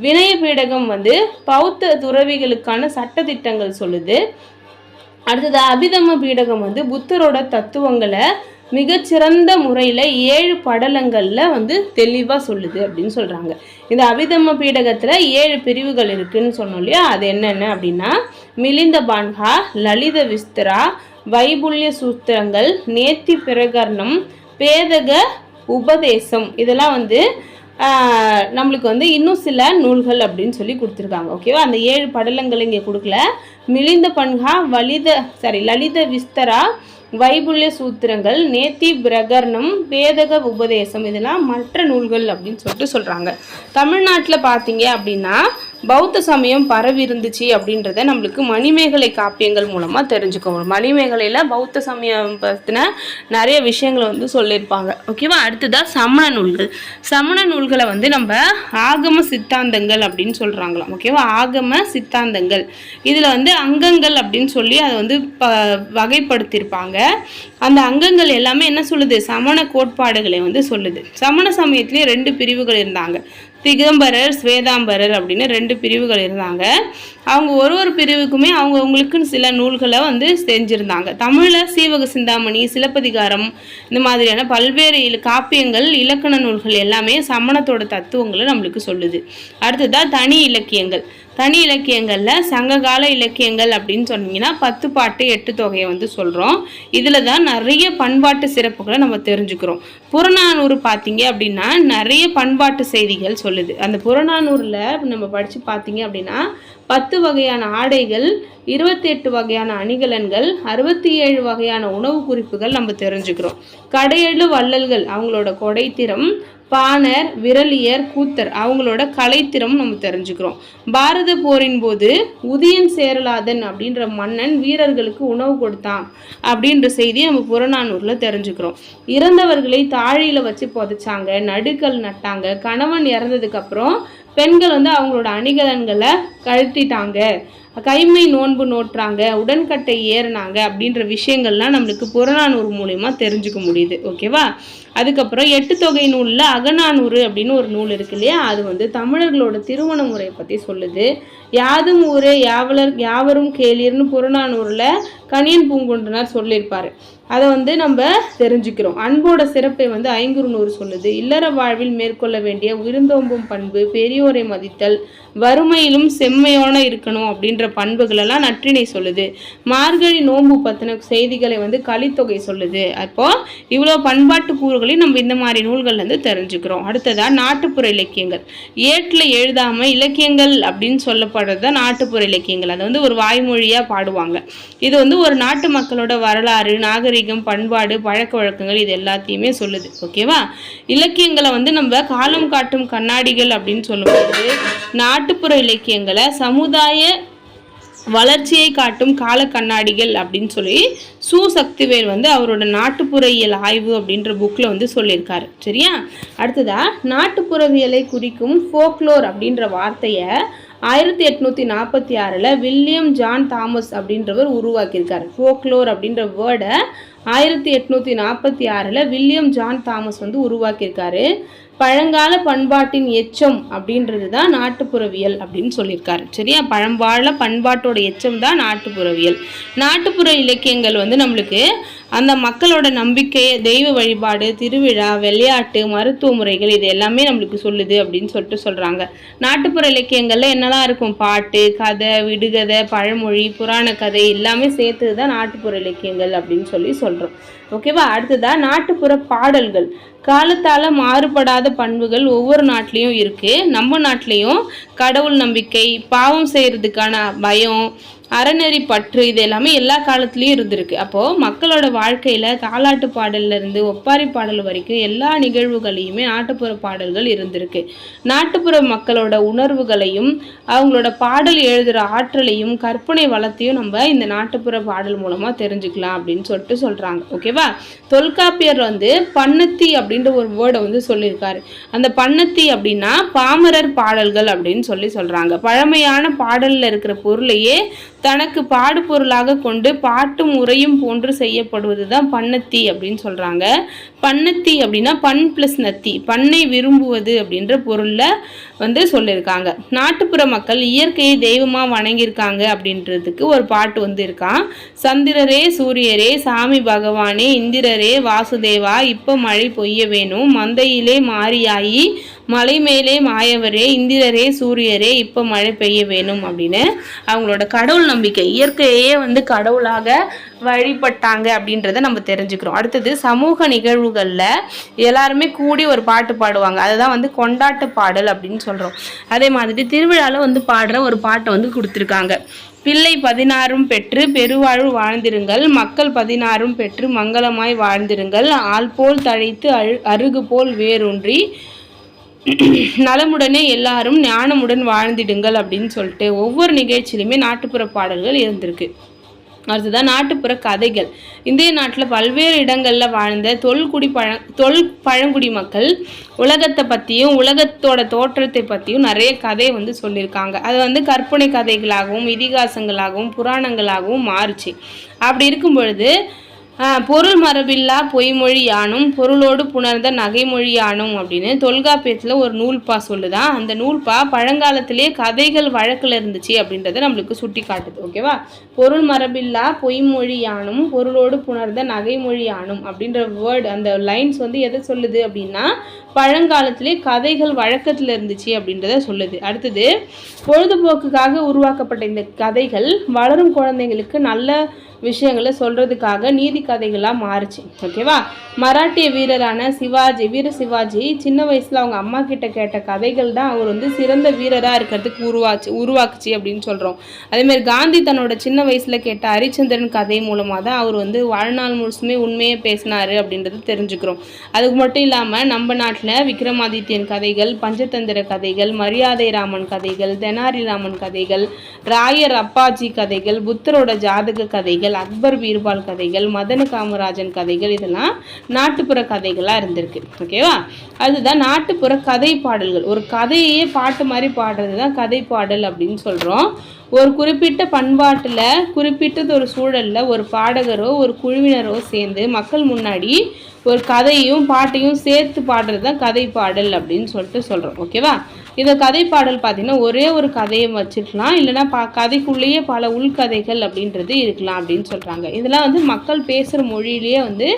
வினய பீடகம் வந்து பௌத்த துறவிகளுக்கான சட்டத்திட்டங்கள் சொல்லுது. அடுத்தது அபிதம்ம பீடகம் வந்து புத்தரோட தத்துவங்களை மிகச்சிறந்த முறையில் 7 படலங்களில் வந்து தெளிவாக சொல்லுது அப்படின்னு சொல்கிறாங்க. இந்த அபிதம்ம பீடகத்தில் 7 பிரிவுகள் இருக்குதுன்னு சொன்னோம் இல்லையா? அது என்னென்ன அப்படின்னா மிலிந்த பான்ஹா, லலித விஸ்தரா, வைபுல்ய சூத்திரங்கள், நேத்தி பிரகரணம், பேதக உபதேசம் இதெல்லாம் வந்து நம்மளுக்கு வந்து இன்னும் சில நூல்கள் அப்படின்னு சொல்லி கொடுத்துருக்காங்க. ஓகேவா? அந்த 7 படலங்கள் இங்கே கொடுக்கல. மிலிந்த பன்ஹா, லலித விஸ்தரா, வைபுல்ய சூத்திரங்கள், நேத்தி பிரகரணம், பேதக உபதேசம் இதெல்லாம் மற்ற நூல்கள் அப்படின்னு சொல்லிட்டு சொல்கிறாங்க. தமிழ்நாட்டில் பார்த்தீங்க அப்படின்னா பௌத்த சமயம் பரவி இருந்துச்சு அப்படின்றத நம்மளுக்கு மணிமேகலை காப்பியங்கள் மூலமாக தெரிஞ்சுக்கணும். மணிமேகலையில் பௌத்த சமயம் பற்றின நிறைய விஷயங்களை வந்து சொல்லியிருப்பாங்க. ஓகேவா? அடுத்ததாக சமண நூல்கள். சமண நூல்களை வந்து நம்ம ஆகம சித்தாந்தங்கள் அப்படின்னு சொல்கிறாங்களாம். ஓகேவா? ஆகம சித்தாந்தங்கள் இதில் வந்து அங்கங்கள் அப்படின்னு சொல்லி அதை வந்து வகைப்படுத்தியிருப்பாங்க. அந்த அங்கங்கள் எல்லாமே என்ன சொல்லுது? சமண கோட்பாடுகளை வந்து சொல்லுது. சமண சமயத்திலேயே 2 பிரிவுகள் இருந்தாங்க. திகம்பரர், ஸ்வேதாம்பரர் அப்படின்னு 2 பிரிவுகள் இருந்தாங்க. அவங்க ஒரு பிரிவுக்குமே அவங்களுக்குன்னு சில நூல்களை வந்து செஞ்சுருந்தாங்க. தமிழில் சீவக சிந்தாமணி, சிலப்பதிகாரம் இந்த மாதிரியான பல்வேறு காப்பியங்கள், இலக்கண நூல்கள் எல்லாமே சமணத்தோட தத்துவங்களை நம்மளுக்கு சொல்லுது. அடுத்ததாக தனி இலக்கியங்கள். தனி இலக்கியங்களில் சங்ககால இலக்கியங்கள் அப்படின்னு சொன்னீங்கன்னா 10 பாட்டு 8 தொகையை வந்து சொல்கிறோம். இதில் தான் நிறைய பண்பாட்டு சிறப்புகளை நம்ம தெரிஞ்சுக்கிறோம். புறநானூறு பார்த்தீங்க அப்படின்னா நிறைய பண்பாட்டு செய்திகள் சொல்லுது. அந்த புறநானூரில் நம்ம படித்து பார்த்தீங்க அப்படின்னா 10 வகையான ஆடைகள், 28 வகையான அணிகலன்கள், 67 வகையான உணவு குறிப்புகள் நம்ம தெரிஞ்சுக்கிறோம். கடையெழு வள்ளல்கள் அவங்களோட கொடைத்திறம், பாணர், விரலியர், கூத்தர் அவங்களோட கலைத்திறம் நம்ம தெரிஞ்சுக்கிறோம். பாரத போரின் போது உதயன் சேரலாதன் அப்படின்ற மன்னன் வீரர்களுக்கு உணவு கொடுத்தான் அப்படின்ற செய்தி நம்ம புறநானூரில் தெரிஞ்சுக்கிறோம். இறந்தவர்களை தாழியில் வச்சு புதைச்சாங்க, நடுக்கல் நட்டாங்க. கணவன் இறந்ததுக்கப்புறம் பெண்கள் வந்து அவங்களோட அணிகலன்களை கழட்டிட்டாங்க, கைமை நோன்பு நோட்டுறாங்க, உடன்கட்டை ஏறினாங்க அப்படின்ற விஷயங்கள்லாம் நம்மளுக்கு புறநானூறு மூலமா தெரிஞ்சுக்க முடியுது. ஓகேவா? அதுக்கப்புறம் 8 தொகை நூலில் அகநானூறு அப்படின்னு ஒரு நூல் இருக்கு இல்லையா? அது வந்து தமிழர்களோட திருமண முறையை பற்றி சொல்லுது. யாதும் ஊரே யாவரும் கேளீர்னு புறநானூரில் கணியன் பூங்குன்றனார் சொல்லியிருப்பார். அதை வந்து நம்ம தெரிஞ்சுக்கிறோம். அன்போட சிறப்பை வந்து ஐங்குறுநூறு சொல்லுது. இல்லற வாழ்வில் மேற்கொள்ள வேண்டிய விருந்தோம்பும் பண்பு, பெரியோரை மதித்தல், வறுமையிலும் செம்மையோட இருக்கணும் அப்படின்ற பண்புகளெல்லாம் நற்றிணை சொல்லுது. மார்கழி நோன்பு பற்றின செய்திகளை வந்து கலித்தொகை சொல்லுது. அப்போ இவ்வளோ பண்பாட்டு கூறுகளையும் நம்ம இந்த மாதிரி நூல்கள்லேருந்து தெரிஞ்சுக்கிறோம். அடுத்ததாக நாட்டுப்புற இலக்கியங்கள். ஏட்டில் எழுதாம இலக்கியங்கள் அப்படின்னு சொல்லப்படுறது தான் நாட்டுப்புற இலக்கியங்கள். அதை வந்து ஒரு வாய்மொழியாக பாடுவாங்க. இது வந்து ஒரு நாட்டு மக்களோட வரலாறு, நாகரிகம், பண்பாடு, பழக்க வழக்கங்கள் இது எல்லாத்தையுமே சொல்லுது. ஓகேவா? இலக்கியங்களை வந்து நம்ம காலம் காட்டும் கண்ணாடிகள் அப்படின்னு சொல்லும்போது நாட்டுப்புற இலக்கியங்களை சமுதாய வளர்ச்சியை காட்டும் கால கண்ணாடிகள் அப்படின்னு சொல்லி சக்திவேல் வந்து அவரோட நாட்டுப்புறவியல் ஆய்வு அப்படின்ற புக்கில் வந்து சொல்லியிருக்காரு. சரியா? அடுத்ததா நாட்டுப்புறவியலை குறிக்கும் ஃபோக்லோர் அப்படின்ற வார்த்தையை 1846 வில்லியம் ஜான் தாமஸ் அப்படின்றவர் உருவாக்கியிருக்காரு. ஃபோக்லோர் அப்படின்ற வேர்டை 1846 வில்லியம் ஜான் தாமஸ் வந்து உருவாக்கியிருக்காரு. பழங்கால பண்பாட்டின் எச்சம் அப்படின்றது தான் நாட்டுப்புறவியல் அப்படின்னு சொல்லியிருக்காரு. சரியா, பழங்கால பண்பாட்டோட எச்சம் தான் நாட்டுப்புறவியல். நாட்டுப்புற இலக்கியங்கள் வந்து நம்மளுக்கு அந்த மக்களோட நம்பிக்கை, தெய்வ வழிபாடு, திருவிழா, விளையாட்டு, மருத்துவ முறைகள் இது எல்லாமே நம்மளுக்கு சொல்லுது அப்படின்னு சொல்கிறாங்க. நாட்டுப்புற இலக்கியங்கள்ல என்னெல்லாம் இருக்கும்? பாட்டு, கதை, விடுகதை, பழமொழி, புராண கதை எல்லாமே சேர்த்தது தான் நாட்டுப்புற இலக்கியங்கள் அப்படின்னு சொல்கிறோம். ஓகேவா? அடுத்ததான் நாட்டுப்புற பாடல்கள். காலத்தால் மாறுபடாத பண்புகள் ஒவ்வொரு நாட்டிலையும் இருக்குது. நம்ம நாட்டிலையும் கடவுள் நம்பிக்கை, பாவம் செய்கிறதுக்கான பயம், அறநெறி பற்று இது எல்லாமே எல்லா காலத்துலேயும் இருந்திருக்கு. அப்போது மக்களோட வாழ்க்கையில் தாலாட்டு பாடல்லேருந்து ஒப்பாரி பாடல் வரைக்கும் எல்லா நிகழ்வுகளையுமே நாட்டுப்புற பாடல்கள் இருந்திருக்கு. நாட்டுப்புற மக்களோட உணர்வுகளையும் அவங்களோட பாடல் எழுதுகிற ஆற்றலையும் கற்பனை வளத்தையும் நம்ம இந்த நாட்டுப்புற பாடல் மூலமாக தெரிஞ்சுக்கலாம் அப்படின்னு சொல்கிறாங்க. ஓகேவா? தொல்காப்பியர் வந்து பண்ணத்தி அப்படின்ற ஒரு வேர்டை வந்து சொல்லியிருக்காரு. அந்த பண்ணத்தி அப்படின்னா பாமரர் பாடல்கள் அப்படின்னு சொல்கிறாங்க. பழமையான பாடலில் இருக்கிற பொருளையே தனக்கு பாடு பொருளாக கொண்டு பாட்டு முறையும் போன்று செய்யப்படுவது தான் பண்ணத்தி அப்படின்னு சொல்கிறாங்க. பண்ணத்தி அப்படின்னா பண் ப்ளஸ் நத்தி, பண்ணை விரும்புவது அப்படின்ற பொருளில் வந்து சொல்லியிருக்காங்க. நாட்டுப்புற மக்கள் இயற்கையை தெய்வமாக வணங்கியிருக்காங்க அப்படின்றதுக்கு ஒரு பாட்டு வந்து இருக்கான். சந்திரரே சூரியரே சாமி பகவானே இந்திரரே வாசுதேவா இப்போ மழை பொய்ய வேணும், மந்தையிலே மாரியாயி மலை மேலே மாயவரே இந்திரரே சூரியரே இப்போ மழை பெய்ய வேணும் அப்படின்னு அவங்களோட கடவுள் நம்பிக்கை, இயற்கையே வந்து கடவுளாக வழிபட்டாங்க அப்படின்றத நம்ம தெரிஞ்சுக்கிறோம். அடுத்தது சமூக நிகழ்வுகளில் எல்லாருமே கூடி ஒரு பாட்டு பாடுவாங்க. அதுதான் வந்து கொண்டாட்டு பாடல் அப்படின்னு சொல்கிறோம். அதே மாதிரி திருவிழாவில் வந்து பாடுற ஒரு பாட்டை வந்து கொடுத்துருக்காங்க. பிள்ளை 16 பெற்று பெருவாழ்வு வாழ்ந்திருங்கள், மக்கள் 16 பெற்று மங்களமாய் வாழ்ந்திருங்கள், ஆள் போல் தழைத்து அருகு போல் வேரூன்றி நலமுடனே எல்லாரும் ஞானமுடன் வாழ்ந்திடுங்கள் அப்படின்னு சொல்லிட்டு ஒவ்வொரு நிகழ்ச்சியிலுமே நாட்டுப்புற பாடல்கள் இருந்திருக்கு. அடுத்ததான் நாட்டுப்புற கதைகள். இந்திய நாட்டில் பல்வேறு இடங்களில் வாழ்ந்த பழங்குடி மக்கள் உலகத்தை பற்றியும் உலகத்தோட தோற்றத்தை பற்றியும் நிறைய கதையை வந்து சொல்லியிருக்காங்க. அது வந்து கற்பனை கதைகளாகவும் இதிகாசங்களாகவும் புராணங்களாகவும் மாறுச்சு. அப்படி இருக்கும் பொழுது பொருள் மரபில்லா பொய்மொழி யானும் பொருளோடு புணர்ந்த நகைமொழி யானும் அப்படின்னு தொல்காப்பியத்தில் ஒரு நூல்பா சொல்லுதான். அந்த நூல்பா பழங்காலத்திலே கதைகள் வழக்கில் இருந்துச்சு அப்படின்றத நம்மளுக்கு சுட்டி காட்டுது. ஓகேவா? பொருள் மரபில்லா பொய்மொழி யானும் பொருளோடு புணர்ந்த நகைமொழி யானும் அப்படின்ற வேர்டு, அந்த லைன்ஸ் வந்து எதை சொல்லுது அப்படின்னா பழங்காலத்திலே கதைகள் வழக்கத்தில் இருந்துச்சு அப்படின்றத சொல்லுது. அடுத்தது பொழுதுபோக்குக்காக உருவாக்கப்பட்ட இந்த கதைகள் வளரும் குழந்தைங்களுக்கு நல்ல விஷயங்களை சொல்கிறதுக்காக நீதி கதைகளாக மாறுச்சு. ஓகேவா? மராட்டிய வீரரான வீர சிவாஜி சின்ன வயசில் அவங்க அம்மா கிட்ட கேட்ட கதைகள் தான் அவர் வந்து சிறந்த வீரராக இருக்கிறதுக்கு உருவாக்குச்சு அப்படின்னு சொல்கிறோம். அதேமாதிரி காந்தி தன்னோட சின்ன வயசில் கேட்ட ஹரிச்சந்திரன் கதை மூலமாக தான் அவர் வந்து வாழ்நாள் முழுசுமே உண்மையே பேசினார் அப்படின்றது தெரிஞ்சுக்கிறோம். அதுக்கு மட்டும் இல்லாமல் நம்ம நாட்டில் விக்ரமாதித்யன் கதைகள், பஞ்சதந்திர கதைகள், மரியாதை ராமன் கதைகள், தெனாரி ராமன் கதைகள், ராயர் அப்பாஜி கதைகள், புத்தரோட ஜாதக கதைகள், அக்பர் பீர்பால் கதைகள், மதன காமராஜன் கதைகள் இதெல்லாம் நாட்டுப்புற கதைகளாக இருந்திருக்கு. ஓகேவா? அதுதான் நாட்டுப்புற கதை பாடல்கள். ஒரு கதையே பாட்டு மாதிரி பாடுறது தான் கதை பாடல் அப்படின்னு சொல்கிறோம். ஒரு குறிப்பிட்ட பண்பாட்டில் குறிப்பிட்டது ஒரு சூழலில் ஒரு பாடகரோ ஒரு குழுவினரோ சேர்ந்து மக்கள் முன்னாடி ஒரு கதையும் பாட்டையும் சேர்த்து பாடுறது தான் கதை பாடல் அப்படின்னு சொல்கிறோம். ஓகேவா? இந்த கதை பாடல் பார்த்திங்கன்னா ஒரே ஒரு கதையை வச்சுருக்கலாம், இல்லைன்னா கதைக்குள்ளேயே பல உள்கதைகள் அப்படின்றது இருக்கலாம் அப்படின்னு சொல்கிறாங்க. இதெல்லாம் வந்து மக்கள் பேசுகிற மொழியிலேயே வந்து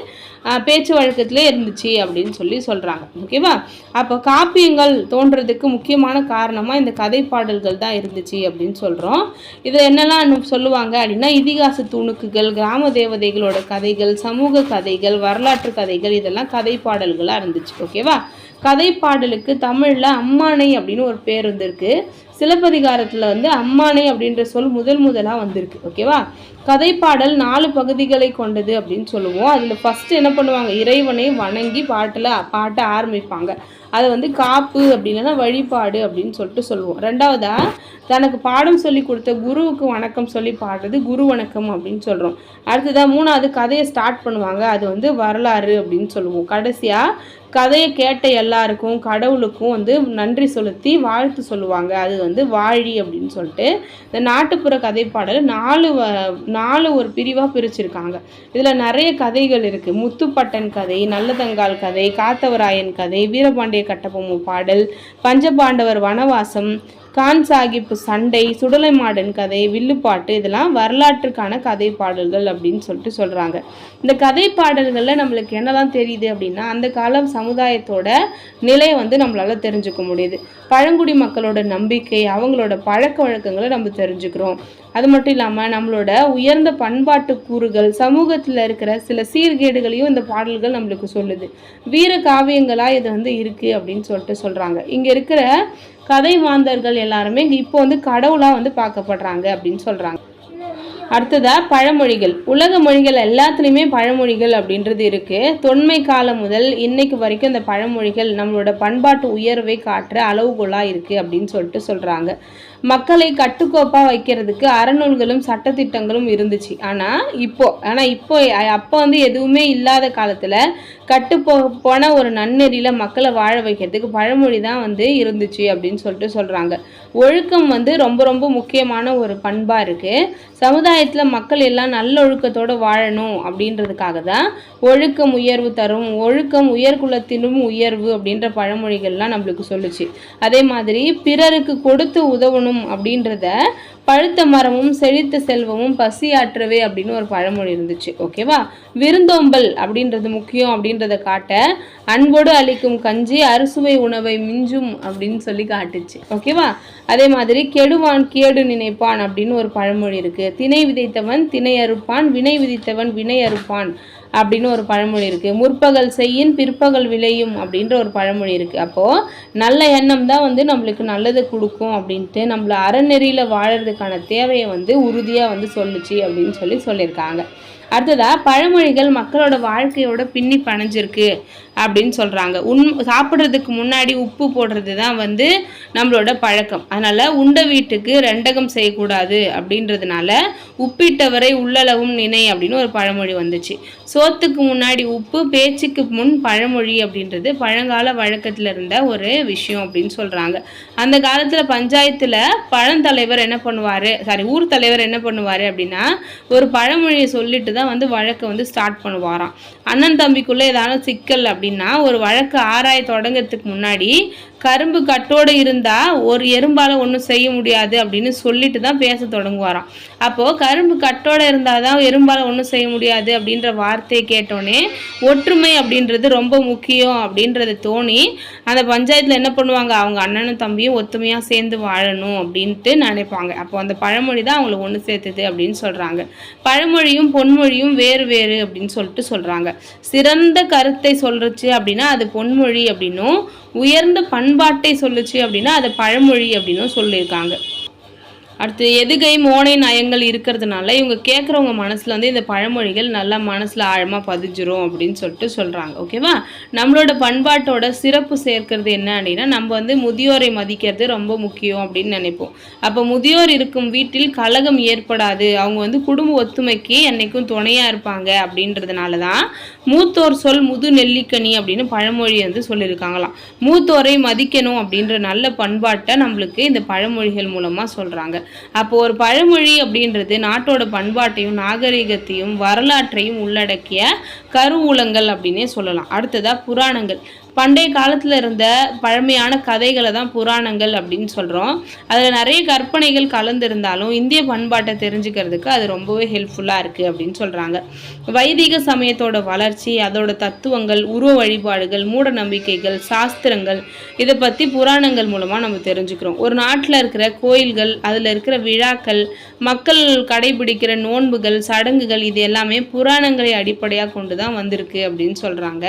பேச்சு வழக்கத்திலே இருந்துச்சு அப்படின்னு சொல்கிறாங்க. ஓகேவா? அப்போ காப்பியங்கள் தோன்றதுக்கு முக்கியமான காரணமாக இந்த கதை பாடல்கள் தான் இருந்துச்சு அப்படின்னு சொல்கிறோம். இதில் என்னெல்லாம் சொல்லுவாங்க அப்படின்னா இதிகாச துணுக்குகள், கிராம தேவதைகளோட கதைகள், சமூக கதைகள், வரலாற்று கதைகள் இதெல்லாம் கதை பாடல்களாக இருந்துச்சு. ஓகேவா? கதை பாடலுக்கு தமிழில் அம்மானை அப்படின்னு ஒரு பேர் வந்திருக்கு. சிலப்பதிகாரத்தில் வந்து அம்மானை அப்படின்ற சொல் முதலாக வந்திருக்கு. ஓகேவா? கதைப்பாடல் 4 பகுதிகளை கொண்டது அப்படின்னு சொல்லுவோம். அதில் ஃபஸ்ட்டு என்ன பண்ணுவாங்க, இறைவனை வணங்கி பாட்டை ஆரம்பிப்பாங்க. அதை வந்து காப்பு அப்படின்னா வழிபாடு அப்படின்னு சொல்லுவோம். ரெண்டாவதாக தனக்கு பாடம் சொல்லி கொடுத்த குருவுக்கு வணக்கம் சொல்லி பாடுறது குரு வணக்கம் அப்படின்னு சொல்கிறோம். அடுத்ததாக 3வது கதையை ஸ்டார்ட் பண்ணுவாங்க, அது வந்து வரலாறு அப்படின்னு சொல்லுவோம். கடைசியாக கதையை கேட்ட எல்லாருக்கும் கடவுளுக்கும் வந்து நன்றி செலுத்தி வாழ்த்து சொல்லுவாங்க, அது வந்து வாழி அப்படின்னு சொல்லிட்டு இந்த நாட்டுப்புற கதைப்பாடல் 4 ஒரு பிரிவாக பிரிச்சிருக்காங்க. இதில் நிறைய கதைகள் இருக்குது. முத்துப்பட்டன் கதை, நல்லதங்கால் கதை, காத்தவராயன் கதை, வீரபாண்டிய கட்டபொம்மு பாடல், பஞ்சபாண்டவர் வனவாசம், கான் சாஹிப் சண்டை, சுடலை மாடன் கதை, வில்லுப்பாட்டு, இதெல்லாம் வரலாற்றுக்கான கதை பாடல்கள் அப்படின்னு சொல்லிட்டு சொல்கிறாங்க. இந்த கதை பாடல்களில் நம்மளுக்கு என்னதான் தெரியுது அப்படின்னா, அந்த கால சமுதாயத்தோட நிலையை வந்து நம்மளால் தெரிஞ்சுக்க முடியுது. பழங்குடி மக்களோட நம்பிக்கை, அவங்களோட பழக்க வழக்கங்களை நம்ம தெரிஞ்சுக்கிறோம். அது மட்டும் இல்லாமல் நம்மளோட உயர்ந்த பண்பாட்டு கூறுகள், சமூகத்தில் இருக்கிற சில சீர்கேடுகளையும் இந்த பாடல்கள் நம்மளுக்கு சொல்லுது. வீர காவியங்களாக இது வந்து இருக்குது அப்படின்னு சொல்லிட்டு சொல்கிறாங்க. இங்கே இருக்கிற கதை மாந்தர்கள் எல்லாருமே இப்போ வந்து கடவுளாக வந்து பார்க்கப்படுறாங்க அப்படின்னு சொல்கிறாங்க. அடுத்ததா பழமொழிகள். உலக மொழிகள் எல்லாத்துலேயுமே பழமொழிகள் அப்படின்றது இருக்குது. தொன்மை காலம் முதல் இன்னைக்கு வரைக்கும் இந்த பழமொழிகள் நம்மளோட பண்பாட்டு உயர்வை காட்டுற அளவுகோலாக இருக்குது அப்படின்னு சொல்லிட்டு சொல்கிறாங்க. மக்களை கட்டுக்கோப்பாக வைக்கிறதுக்கு அறநூல்களும் சட்டத்திட்டங்களும் இருந்துச்சு. ஆனால் இப்போ அப்போ வந்து எதுவுமே இல்லாத காலத்தில் போன ஒரு நன்னெறியில் மக்களை வாழ வைக்கிறதுக்கு பழமொழி தான் வந்து இருந்துச்சு அப்படின்னு சொல்லிட்டு சொல்கிறாங்க. ஒழுக்கம் வந்து ரொம்ப ரொம்ப முக்கியமான ஒரு பண்பாக இருக்குது. சமுதாயத்தில் மக்கள் எல்லாம் நல்லொழுக்கத்தோடு வாழணும் அப்படின்றதுக்காக தான் ஒழுக்கம் உயர்வு தரும், ஒழுக்கம் உயர்குலத்திலும் உயர்வு அப்படின்ற பழமொழிகள்லாம் நம்மளுக்கு சொல்லுச்சு. அதே மாதிரி பிறருக்கு கொடுத்து உதவணும் அப்படின்றத பழுத்த மரமும் செழித்த செல்வமும் பசியாற்றவே அப்படின்னு ஒரு பழமொழி இருந்துச்சு. ஓகேவா? விருந்தோம்பல் அப்படின்றது முக்கியம் அப்படின்றத காட்ட அன்போடு அளிக்கும் கஞ்சி அறுசுவை உணவை மிஞ்சும் அப்படின்னு சொல்லி காட்டுச்சு. ஓகேவா? அதே மாதிரி கெடுவான் கேடு நினைப்பான் அப்படின்னு ஒரு பழமொழி இருக்கு. திணை விதைத்தவன் திணை அறுப்பான், வினை விதித்தவன் வினை அறுப்பான் அப்படின்னு ஒரு பழமொழி இருக்குது. முற்பகல் செய்யின் பிற்பகல் விளையும் அப்படின்ற ஒரு பழமொழி இருக்குது. அப்போது நல்ல எண்ணம் தான் வந்து நம்மளுக்கு நல்லது கொடுக்கும் அப்படின்ட்டு நம்மளை அறநெறியில் வாழறதுக்கான தேவையை வந்து உறுதியாக வந்து சொல்லுச்சு அப்படின்னு சொல்லியிருக்காங்க. அடுத்ததா பழமொழிகள் மக்களோட வாழ்க்கையோட பின்னி பணைஞ்சிருக்கு அப்படின்னு சொல்கிறாங்க. சாப்பிட்றதுக்கு முன்னாடி உப்பு போடுறது தான் வந்து நம்மளோட பழக்கம். அதனால் உண்ட வீட்டுக்கு ரெண்டகம் செய்யக்கூடாது அப்படின்றதுனால உப்பிட்டவரை உள்ளளவும் நினை அப்படின்னு ஒரு பழமொழி வந்துச்சு. சோத்துக்கு முன்னாடி உப்பு, பேச்சுக்கு முன் பழமொழி அப்படின்றது பழங்கால வழக்கத்தில் இருந்த ஒரு விஷயம் அப்படின்னு சொல்கிறாங்க. அந்த காலத்தில் பஞ்சாயத்தில் ஊர் தலைவர் என்ன பண்ணுவார் அப்படின்னா ஒரு பழமொழியை சொல்லிட்டு தான் வந்து வழக்கை வந்து ஸ்டார்ட் பண்ணுவாராம். அண்ணன் தம்பிக்குள்ளே ஏதாவது சிக்கல் அப்படின்னா ஒரு வழக்கு ஆராய தொடங்கிறதுக்கு முன்னாடி கரும்பு கட்டோடு இருந்தால் ஒரு எறும்பால் ஒன்றும் செய்ய முடியாது அப்படின்னு சொல்லிட்டு தான் பேச தொடங்குவாராம். அப்போது கரும்பு கட்டோடு இருந்தால் தான் எறும்பால் ஒன்றும் செய்ய முடியாது அப்படின்ற வார்த்தையை கேட்டோன்னே ஒற்றுமை அப்படின்றது ரொம்ப முக்கியம் அப்படின்றது தோணி அந்த பஞ்சாயத்தில் என்ன பண்ணுவாங்க, அவங்க அண்ணனும் தம்பியும் ஒத்துமையாக சேர்ந்து வாழணும் அப்படின்ட்டு நினைப்பாங்க. அப்போ அந்த பழமொழி தான் அவங்களை ஒன்று சேர்த்துது அப்படின்னு சொல்கிறாங்க. பழமொழியும் பொன்மொழியும் வேறு வேறு அப்படின்னு சொல்கிறாங்க. சிறந்த கருத்தை சொல்லுச்சு அப்படின்னா அது பொன்மொழி அப்படின்னும், உயர்ந்த பண்பாட்டை சொல்லுச்சு அப்படின்னா அது பழமொழி அப்படின்னும் சொல்லியிருக்காங்க. அடுத்து எதுகை மோனை நயங்கள் இருக்கிறதுனால இவங்க கேட்குறவங்க மனசில் வந்து இந்த பழமொழிகள் நல்லா மனசில் ஆழமாக பதிஞ்சிரும் அப்படின்னு சொல்கிறாங்க. ஓகேவா? நம்மளோட பண்பாட்டோட சிறப்பு சேர்க்கிறது என்ன அப்படின்னா நம்ம வந்து முதியோரை மதிக்கிறது ரொம்ப முக்கியம் அப்படின்னு நினைப்போம். அப்போ முதியோர் இருக்கும் வீட்டில் கலகம் ஏற்படாது, அவங்க வந்து குடும்ப ஒத்துமைக்கு என்னைக்கும் துணையாக இருப்பாங்க அப்படின்றதுனால தான் மூத்தோர் சொல் முது நெல்லிக்கனி அப்படின்னு பழமொழி வந்து சொல்லியிருக்காங்களாம். மூத்தோரை மதிக்கணும் அப்படின்ற நல்ல பண்பாட்டை நம்மளுக்கு இந்த பழமொழிகள் மூலமாக சொல்கிறாங்க. அப்போ ஒரு பழமொழி அப்படின்றது நாட்டோட பண்பாட்டையும் நாகரிகத்தையும் வரலாற்றையும் உள்ளடக்கிய கருவூலங்கள் அப்படின்னே சொல்லலாம். அடுத்ததா புராணங்கள். பண்டைய காலத்தில் இருந்த பழமையான கதைகளை தான் புராணங்கள் அப்படின்னு சொல்கிறோம். அதில் நிறைய கற்பனைகள் கலந்துருந்தாலும் இந்திய பண்பாட்டை தெரிஞ்சுக்கிறதுக்கு அது ரொம்பவே ஹெல்ப்ஃபுல்லாக இருக்குது அப்படின்னு சொல்கிறாங்க. வைதிக சமயத்தோட வளர்ச்சி, அதோட தத்துவங்கள், உருவ வழிபாடுகள், மூட நம்பிக்கைகள், சாஸ்திரங்கள், இதை பற்றி புராணங்கள் மூலமாக நம்ம தெரிஞ்சுக்கிறோம். ஒரு நாட்டில் இருக்கிற கோயில்கள், அதில் இருக்கிற விழாக்கள், மக்கள் கடைபிடிக்கிற நோன்புகள், சடங்குகள், இது எல்லாமே புராணங்களை அடிப்படையாக கொண்டு தான் வந்திருக்கு அப்படின்னு சொல்கிறாங்க.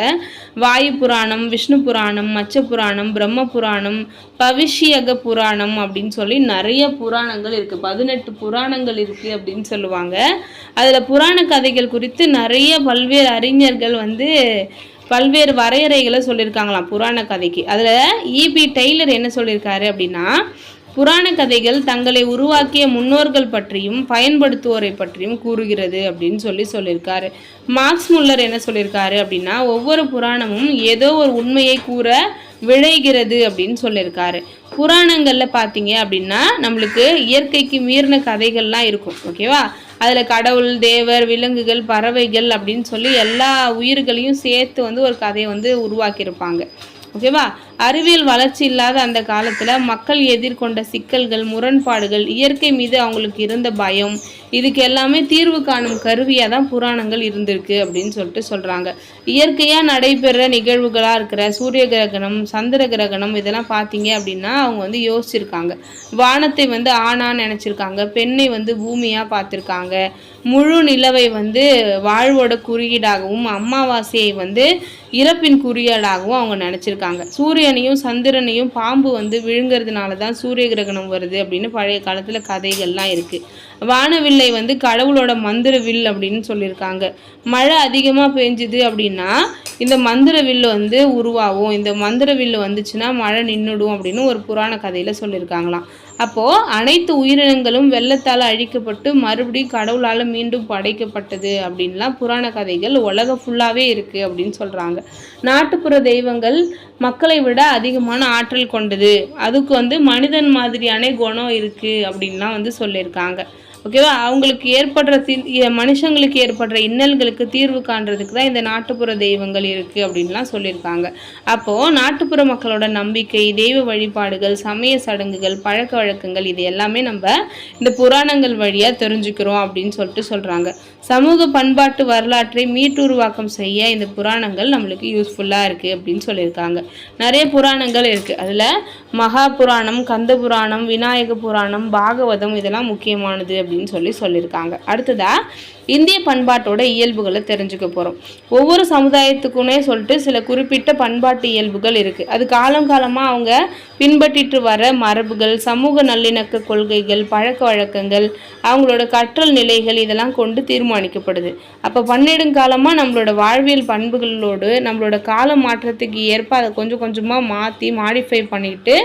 வாயு புராணம், விஷ்ணு புராணம், மச்ச புராணம், பிரம்ம புராணம், பவிஷ்யக புராணம் அப்படின்னு சொல்லி நிறைய புராணங்கள் இருக்குது. 18 புராணங்கள் இருக்குது அப்படின்னு சொல்லுவாங்க. அதில் புராண கதைகள் குறித்து நிறைய பல்வேறு அறிஞர்கள் வந்து பல்வேறு வரையறைகளை சொல்லியிருக்காங்களாம் புராண கதைக்கு. அதில் E.B. டெய்லர் என்ன சொல்லியிருக்காரு அப்படின்னா, புராண கதைகள் தங்களை உருவாக்கிய முன்னோர்கள் பற்றியும் பயன்படுத்துவோரை பற்றியும் கூறுகிறது அப்படின்னு சொல்லியிருக்காரு. மார்க்ஸ் முல்லர் என்ன சொல்லியிருக்காரு அப்படின்னா, ஒவ்வொரு புராணமும் ஏதோ ஒரு உண்மையை கூற விளைகிறது அப்படின்னு சொல்லியிருக்காரு. புராணங்களில் பார்த்தீங்க அப்படின்னா நம்மளுக்கு இயற்கைக்கு மீறின கதைகள்லாம் இருக்கும். ஓகேவா? அதில் கடவுள், தேவர், விலங்குகள், பறவைகள் அப்படின்னு சொல்லி எல்லா உயிர்களையும் சேர்த்து வந்து ஒரு கதையை வந்து உருவாக்கியிருப்பாங்க. ஓகேவா? அறிவியல் வளர்ச்சி இல்லாத அந்த காலத்தில் மக்கள் எதிர்கொண்ட சிக்கல்கள், முரண்பாடுகள், இயற்கை மீது அவங்களுக்கு இருந்த பயம், இதுக்கு எல்லாமே தீர்வு காணும் கருவியாக தான் புராணங்கள் இருந்திருக்கு அப்படின்னு சொல்லிட்டு சொல்கிறாங்க. இயற்கையாக நடைபெற நிகழ்வுகளாக இருக்கிற சூரிய கிரகணம், சந்திர கிரகணம் இதெல்லாம் பார்த்தீங்க அப்படின்னா அவங்க வந்து யோசிச்சிருக்காங்க. வானத்தை வந்து ஆணான்னு நினச்சிருக்காங்க, பெண்ணை வந்து பூமியாக பார்த்துருக்காங்க, முழு நிலவை வந்து வாழ்வோட குறியீடாகவும் அமாவாசையை வந்து இறப்பின் குறியீடாகவும் அவங்க நினச்சிருக்காங்க. சூரியனையும் சந்திரனையும் பாம்பு வந்து விழுங்கிறதுனால தான் சூரிய கிரகணம் வருது அப்படின்னு பழைய காலத்தில் கதைகள்லாம் இருக்குது. வானவில்லை வந்து கடவுளோட மந்திர வில் அப்படின்னு சொல்லியிருக்காங்க. மழை அதிகமாக பெஞ்சுது அப்படின்னா இந்த மந்திர வில்லு வந்து உருவாகும், இந்த மந்திர வில்லு வந்துச்சுன்னா மழை நின்றுடும் அப்படின்னு ஒரு புராண கதையில் சொல்லியிருக்காங்களாம். அப்போது அனைத்து உயிரினங்களும் வெள்ளத்தால் அழிக்கப்பட்டு மறுபடியும் கடவுளால் மீண்டும் படைக்கப்பட்டது அப்படின்லாம் புராண கதைகள் உலகம் ஃபுல்லாகவே இருக்குது அப்படின்னு சொல்கிறாங்க. நாட்டுப்புற தெய்வங்கள் மக்களை விட அதிகமான ஆற்றல் கொண்டது, அதுக்கு வந்து மனிதன் மாதிரியான குணம் இருக்குது அப்படின்லாம் வந்து சொல்லியிருக்காங்க. ஓகேவா? அவங்களுக்கு ஏற்படுற மனுஷங்களுக்கு ஏற்படுற இன்னல்களுக்கு தீர்வு காண்றதுக்கு தான் இந்த நாட்டுப்புற தெய்வங்கள் இருக்குது அப்படின்லாம் சொல்லியிருக்காங்க. அப்போது நாட்டுப்புற மக்களோட நம்பிக்கை, தெய்வ வழிபாடுகள், சமய சடங்குகள், பழக்க வழக்கங்கள் இது எல்லாமே நம்ம இந்த புராணங்கள் வழியாக தெரிஞ்சுக்கிறோம் அப்படின்னு சொல்லிட்டு சொல்கிறாங்க. சமூக பண்பாட்டு வரலாற்றை மீட்டுருவாக்கம் செய்ய இந்த புராணங்கள் நம்மளுக்கு யூஸ்ஃபுல்லாக இருக்குது அப்படின்னு சொல்லியிருக்காங்க. நிறைய புராணங்கள் இருக்குது. அதில் மகா புராணம், கந்த புராணம், விநாயக புராணம், பாகவதம் இதெல்லாம் முக்கியமானது அப்படின்னு சொல்லியிருக்காங்க. அடுத்ததா இந்திய பண்பாட்டோட இயல்புகளை தெரிஞ்சுக்க போகிறோம். ஒவ்வொரு சமுதாயத்துக்குன்னே சொல்லிட்டு சில குறிப்பிட்ட பண்பாட்டு இயல்புகள் இருக்குது. அது காலம் காலமாக அவங்க பின்பற்றிட்டு வர மரபுகள், சமூக நல்லிணக்க கொள்கைகள், பழக்க வழக்கங்கள், அவங்களோட கற்றல் நிலைகள் இதெல்லாம் கொண்டு தீர்மானிக்கப்படுது. அப்போ பன்னெடுங்காலமாக நம்மளோட வாழ்வியல் பண்புகளோடு நம்மளோட கால மாற்றத்துக்கு ஏற்ப அதை கொஞ்சம் கொஞ்சமாக மாற்றி மாடிஃபை பண்ணிட்டு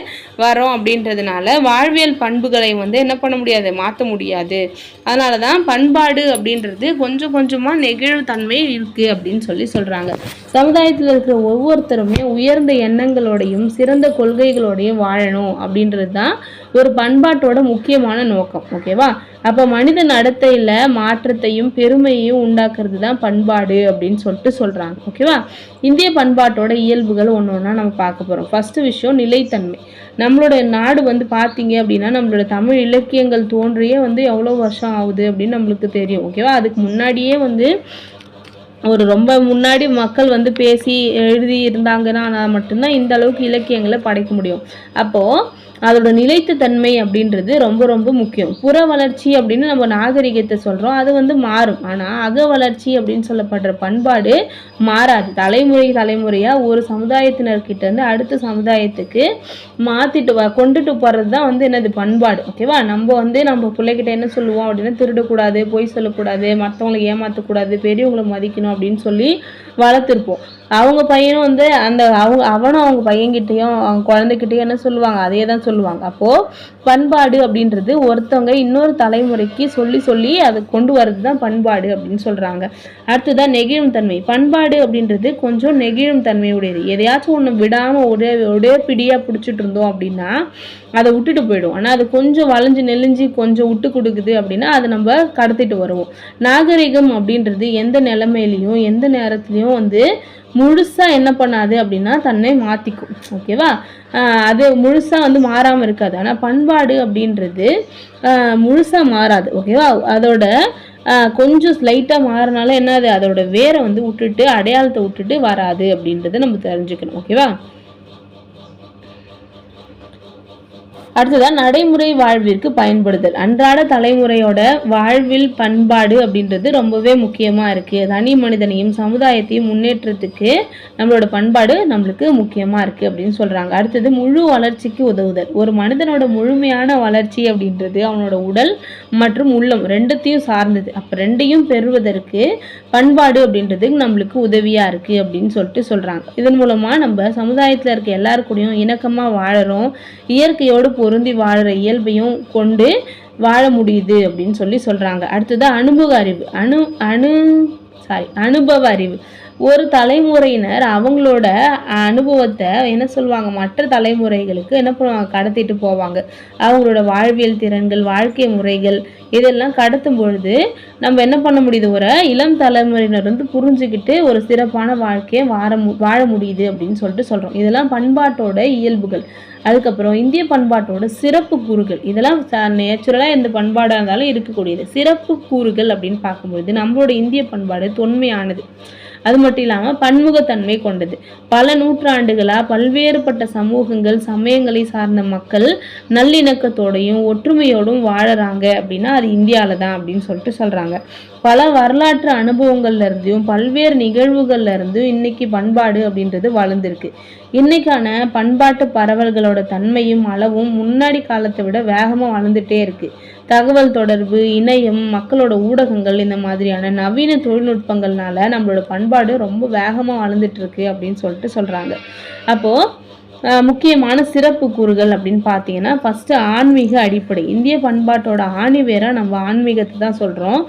வரோம். அப்படின்றதுனால வாழ்வியல் பண்புகளை வந்து என்ன பண்ண முடியாது, மாற்ற முடியாது. அதனால தான் பண்பாடு அப்படின்றது கொஞ்சம் கொஞ்சமாக நெகிழ்வு தன்மை இருக்குது அப்படின்னு சொல்கிறாங்க. சமுதாயத்தில் இருக்கிற ஒவ்வொருத்தருமே உயர்ந்த எண்ணங்களோடையும் சிறந்த கொள்கைகளோடையும் வாழணும் அப்படின்றது தான் ஒரு பண்பாட்டோட முக்கியமான நோக்கம். ஓகேவா? அப்போ மனித நடத்தையில் மாற்றத்தையும் பெருமையையும் உண்டாக்குறது தான் பண்பாடு அப்படின்னு சொல்கிறாங்க. ஓகேவா? இந்திய பண்பாட்டோட இயல்புகள் ஒன்று ஒன்றா நம்ம பார்க்க போகிறோம். ஃபஸ்ட்டு விஷயம் நிலைத்தன்மை. நம்மளோட நாடு வந்து பார்த்தீங்க அப்படின்னா நம்மளோட தமிழ் இலக்கியங்கள் தோன்றியே வந்து எவ்வளோ வருஷம் ஆகுது அப்படின்னு நம்மளுக்கு தெரியும். ஓகேவா? அதுக்கு முன்னாடியே வந்து ஒரு ரொம்ப முன்னாடி மக்கள் வந்து பேசி எழுதி இருந்தாங்கன்னா மட்டும்தான் இந்த அளவுக்கு இலக்கியங்களை படைக்க முடியும். அப்போது அதோட நிலைத்த தன்மை அப்படின்றது ரொம்ப ரொம்ப முக்கியம். புற வளர்ச்சி அப்படின்னு நம்ம நாகரிகத்தை சொல்கிறோம், அது வந்து மாறும். ஆனால் அக வளர்ச்சி அப்படின்னு சொல்லப்படுற பண்பாடு மாறாது. தலைமுறையாக ஒரு சமுதாயத்தினர்கிட்ட இருந்து அடுத்த சமுதாயத்துக்கு கொண்டுட்டு போகிறது தான் வந்து என்னது பண்பாடு. ஓகேவா? நம்ம பிள்ளைகிட்ட என்ன சொல்லுவோம் அப்படின்னா திருடக்கூடாது, பொய் சொல்லக்கூடாது, மற்றவங்களை ஏமாற்றக்கூடாது, பெரியவங்களை மதிக்கணும் அப்படின்னு சொல்லி வளர்த்துருப்போம். அவங்க பையனும் வந்து அவனும் அவங்க பையன்கிட்டையும் அவங்க குழந்தைகிட்டையும் என்ன சொல்லுவாங்க, அதே தான் சொல்லுவாங்க. அப்போது பண்பாடு அப்படின்றது ஒருத்தவங்க இன்னொரு தலைமுறைக்கு சொல்லி அதை கொண்டு வர்றது தான் பண்பாடு அப்படின்னு சொல்கிறாங்க. அடுத்ததான் நெகிழும் தன்மை. பண்பாடு அப்படின்றது கொஞ்சம் நெகிழும் தன்மையுடையது. எதையாச்சும் ஒன்று விடாமல் ஒரே பிடியாக பிடிச்சிட்டு இருந்தோம் அப்படின்னா அதை விட்டுட்டு போயிடும். ஆனால் அது கொஞ்சம் வளைஞ்சு நெளிஞ்சு கொஞ்சம் விட்டு கொடுக்குது அப்படின்னா அதை நம்ம கடத்திட்டு வருவோம். நாகரிகம் அப்படின்றது எந்த நிலைமையிலையும் எந்த நேரத்துலையும் வந்து முழுசாக என்ன பண்ணாது அப்படின்னா தன்னை மாற்றிக்கும். ஓகேவா? அது முழுசாக வந்து மாறாமல் இருக்காது. ஆனால் பண்பாடு அப்படின்றது முழுசாக மாறாது. ஓகேவா? அதோட கொஞ்சம் ஸ்லைட்டாக மாறினாலும் என்னது, அதோட வேரை வந்து விட்டுட்டு அடையாளத்தை விட்டுட்டு வராது அப்படின்றத நம்ம தெரிஞ்சுக்கணும். ஓகேவா? அடுத்ததான் நடைமுறை வாழ்விற்கு பயன்படுதல். அன்றாட தலைமுறையோட வாழ்வில் பண்பாடு அப்படின்றது ரொம்பவே முக்கியமாக இருக்குது. தனி மனிதனையும் சமுதாயத்தையும் முன்னேற்றத்துக்கு நம்மளோட பண்பாடு நம்மளுக்கு முக்கியமாக இருக்குது அப்படின்னு சொல்கிறாங்க. அடுத்தது முழு வளர்ச்சிக்கு உதவுதல். ஒரு மனிதனோட முழுமையான வளர்ச்சி அப்படின்றது அவனோட உடல் மற்றும் உள்ளம் ரெண்டுத்தையும் சார்ந்தது. அப்போ ரெண்டையும் பெறுவதற்கு பண்பாடு அப்படின்றது நம்மளுக்கு உதவியாக இருக்குது அப்படின்னு சொல்கிறாங்க. இதன் மூலமாக நம்ம சமுதாயத்தில் இருக்க எல்லாருக்கூடையும் இணக்கமாக வாழறோம், இயற்கையோடு பொருந்தி வாழற இயல்பையும் கொண்டு வாழ முடியுது அப்படின்னு சொல்கிறாங்க. அடுத்தது அனுபவ அறிவு. ஒரு தலைமுறையினர் அவங்களோட அனுபவத்தை என்ன சொல்லுவாங்க, மற்ற தலைமுறைகளுக்கு என்ன பண்ணுவாங்க, கடத்திட்டு போவாங்க. அவங்களோட வாழ்வியல் திறன்கள், வாழ்க்கை முறைகள் இதெல்லாம் கடத்தும் பொழுது நம்ம என்ன பண்ண முடியுது, ஒரு இளம் தலைமுறையினர் வந்து புரிஞ்சுக்கிட்டு ஒரு சிறப்பான வாழ்க்கையை வாழ முடியுது அப்படின்னு சொல்லிட்டு சொல்கிறோம். இதெல்லாம் பண்பாட்டோட இயல்புகள். அதுக்கப்புறம் இந்திய பண்பாட்டோட சிறப்பு கூறுகள். இதெல்லாம் நேச்சுரலாக எந்த பண்பாடாக இருந்தாலும் இருக்கக்கூடியது. சிறப்பு கூறுகள் அப்படின்னு பார்க்கும்பொழுது நம்மளோட இந்திய பண்பாடு தொன்மையானது. அது மட்டும் இல்லாமல் பன்முகத்தன்மை கொண்டது. பல நூற்றாண்டுகளாக பல்வேறுபட்ட சமூகங்கள், சமயங்களை சார்ந்த மக்கள் நல்லிணக்கத்தோடையும் ஒற்றுமையோடும் வாழறாங்க அப்படின்னா அது இந்தியாவில் தான் அப்படின்னு சொல்லிட்டு சொல்கிறாங்க. பல வரலாற்று அனுபவங்கள்ல இருந்தும் பல்வேறு நிகழ்வுகள்ல இருந்தும் இன்னைக்கு பண்பாடு அப்படின்றது வளர்ந்துருக்கு. இன்னைக்கான பண்பாட்டு பரவல்களோட தன்மையும் அளவும் முன்னாடி காலத்தை விட வேகமாக வளர்ந்துட்டே இருக்கு. தகவல் தொடர்பு, இணையம், மக்களோட ஊடகங்கள் இந்த மாதிரியான நவீன தொழில்நுட்பங்கள்னால நம்மளோட பண்பாடு ரொம்ப வேகமாக வளர்ந்துட்டு இருக்கு அப்படின்னு சொல்லிட்டு சொல்றாங்க. அப்போ முக்கியமான சிறப்பு கூறுகள் அப்படின்னு பார்த்தீங்கன்னா, ஃபர்ஸ்ட் ஆன்மீக அடிப்படை. இந்திய பண்பாட்டோட ஆணிவேரா நம்ம ஆன்மீகத்தை தான் சொல்றோம்.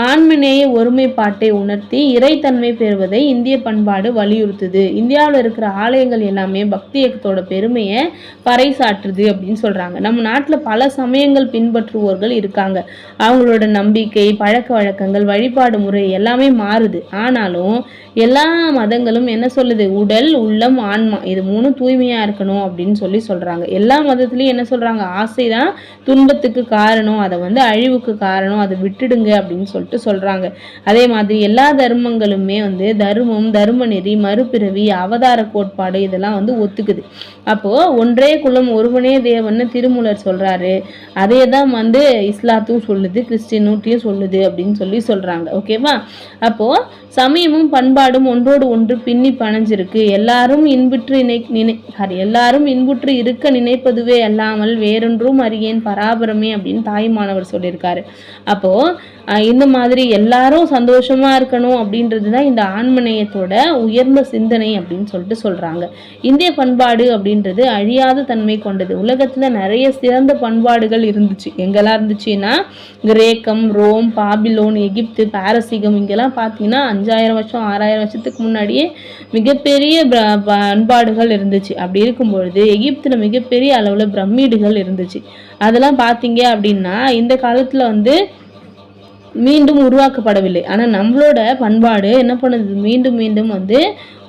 ஆன்மநேய ஒருமைப்பாட்டை உணர்த்தி இறைத்தன்மை பெறுவதை இந்திய பண்பாடு வலியுறுத்துது. இந்தியாவில் இருக்கிற ஆலயங்கள் எல்லாமே பக்தி இயக்கத்தோட பெருமையை பறைசாற்றுது அப்படின்னு சொல்றாங்க. நம்ம நாட்டில் பல சமயங்கள் பின்பற்றுவோர்கள் இருக்காங்க. அவங்களோட நம்பிக்கை, பழக்க வழக்கங்கள், வழிபாடு முறை எல்லாமே மாறுது. ஆனாலும் எல்லா மதங்களும் என்ன சொல்லுது, உடல், உள்ளம், ஆன்மா இது மூணு தூய்மையா இருக்கணும் அப்படின்னு சொல்றாங்க. எல்லா மதத்துலயும் என்ன சொல்றாங்க, ஆசைதான் துன்பத்துக்கு காரணம், அதை வந்து அழிவுக்கு காரணம், அதை விட்டுடுங்க அப்படின்னு சொல்றாங்க. அதே மாதிரி எல்லா தர்மங்களுமே வந்து தர்மம், தர்ம நெறி, மறுபிறவி, அவதார கோட்பாடு இதெல்லாம் வந்து ஒத்துக்குது. அப்போ ஒன்றே குலம் ஒருவனே தேவன்னு திருமூலர் சொல்றாரு. அதே தான் வந்து இஸ்லாத்தும் சொல்லுது, கிறிஸ்டியனுட்டியும் சொல்லுது அப்படின்னு சொல்றாங்க. ஓகேவா? அப்போ சமயமும் பண்பாடும் ஒன்றோடு ஒன்று பின்னி பணைஞ்சிருக்கு. எல்லாரும் இன்புற்று இருக்க நினைப்பதுவே அல்லாமல் வேறொன்றும் அறியேன் பராபரமே அப்படின்னு தாய்மானவர் சொல்லியிருக்காரு. அப்போ இந்த மாதிரி எல்லாரும் சந்தோஷமா இருக்கணும் அப்படின்றதுதான் இந்த ஆன்மநேயத்தோட உயர்ந்த சிந்தனை அப்படின்னு சொல்றாங்க. இந்திய பண்பாடு அப்படின்றது அழியாத தன்மை கொண்டது. உலகத்துல நிறைய சிறந்த பண்பாடுகள் இருந்துச்சு. எங்கெல்லாம் இருந்துச்சுன்னா, கிரேக்கம், ரோம், பாபிலோன், எகிப்து, பாரசீகம் இங்கெல்லாம் பார்த்தீங்கன்னா 5000 வருஷம் 6000 வருஷத்துக்கு முன்னாடியே மிகப்பெரிய பண்பாடுகள் இருந்துச்சு. அப்படி இருக்கும் பொழுது எகிப்துல மிகப்பெரிய அளவுல பிரமிடுகள் இருந்துச்சு. அதெல்லாம் பார்த்தீங்க அப்படின்னா இந்த காலத்துல வந்து மீண்டும் உருவாக்கப்படவில்லை. ஆனால் நம்மளோட பண்பாடு என்ன பண்ணுது, மீண்டும் மீண்டும் வந்து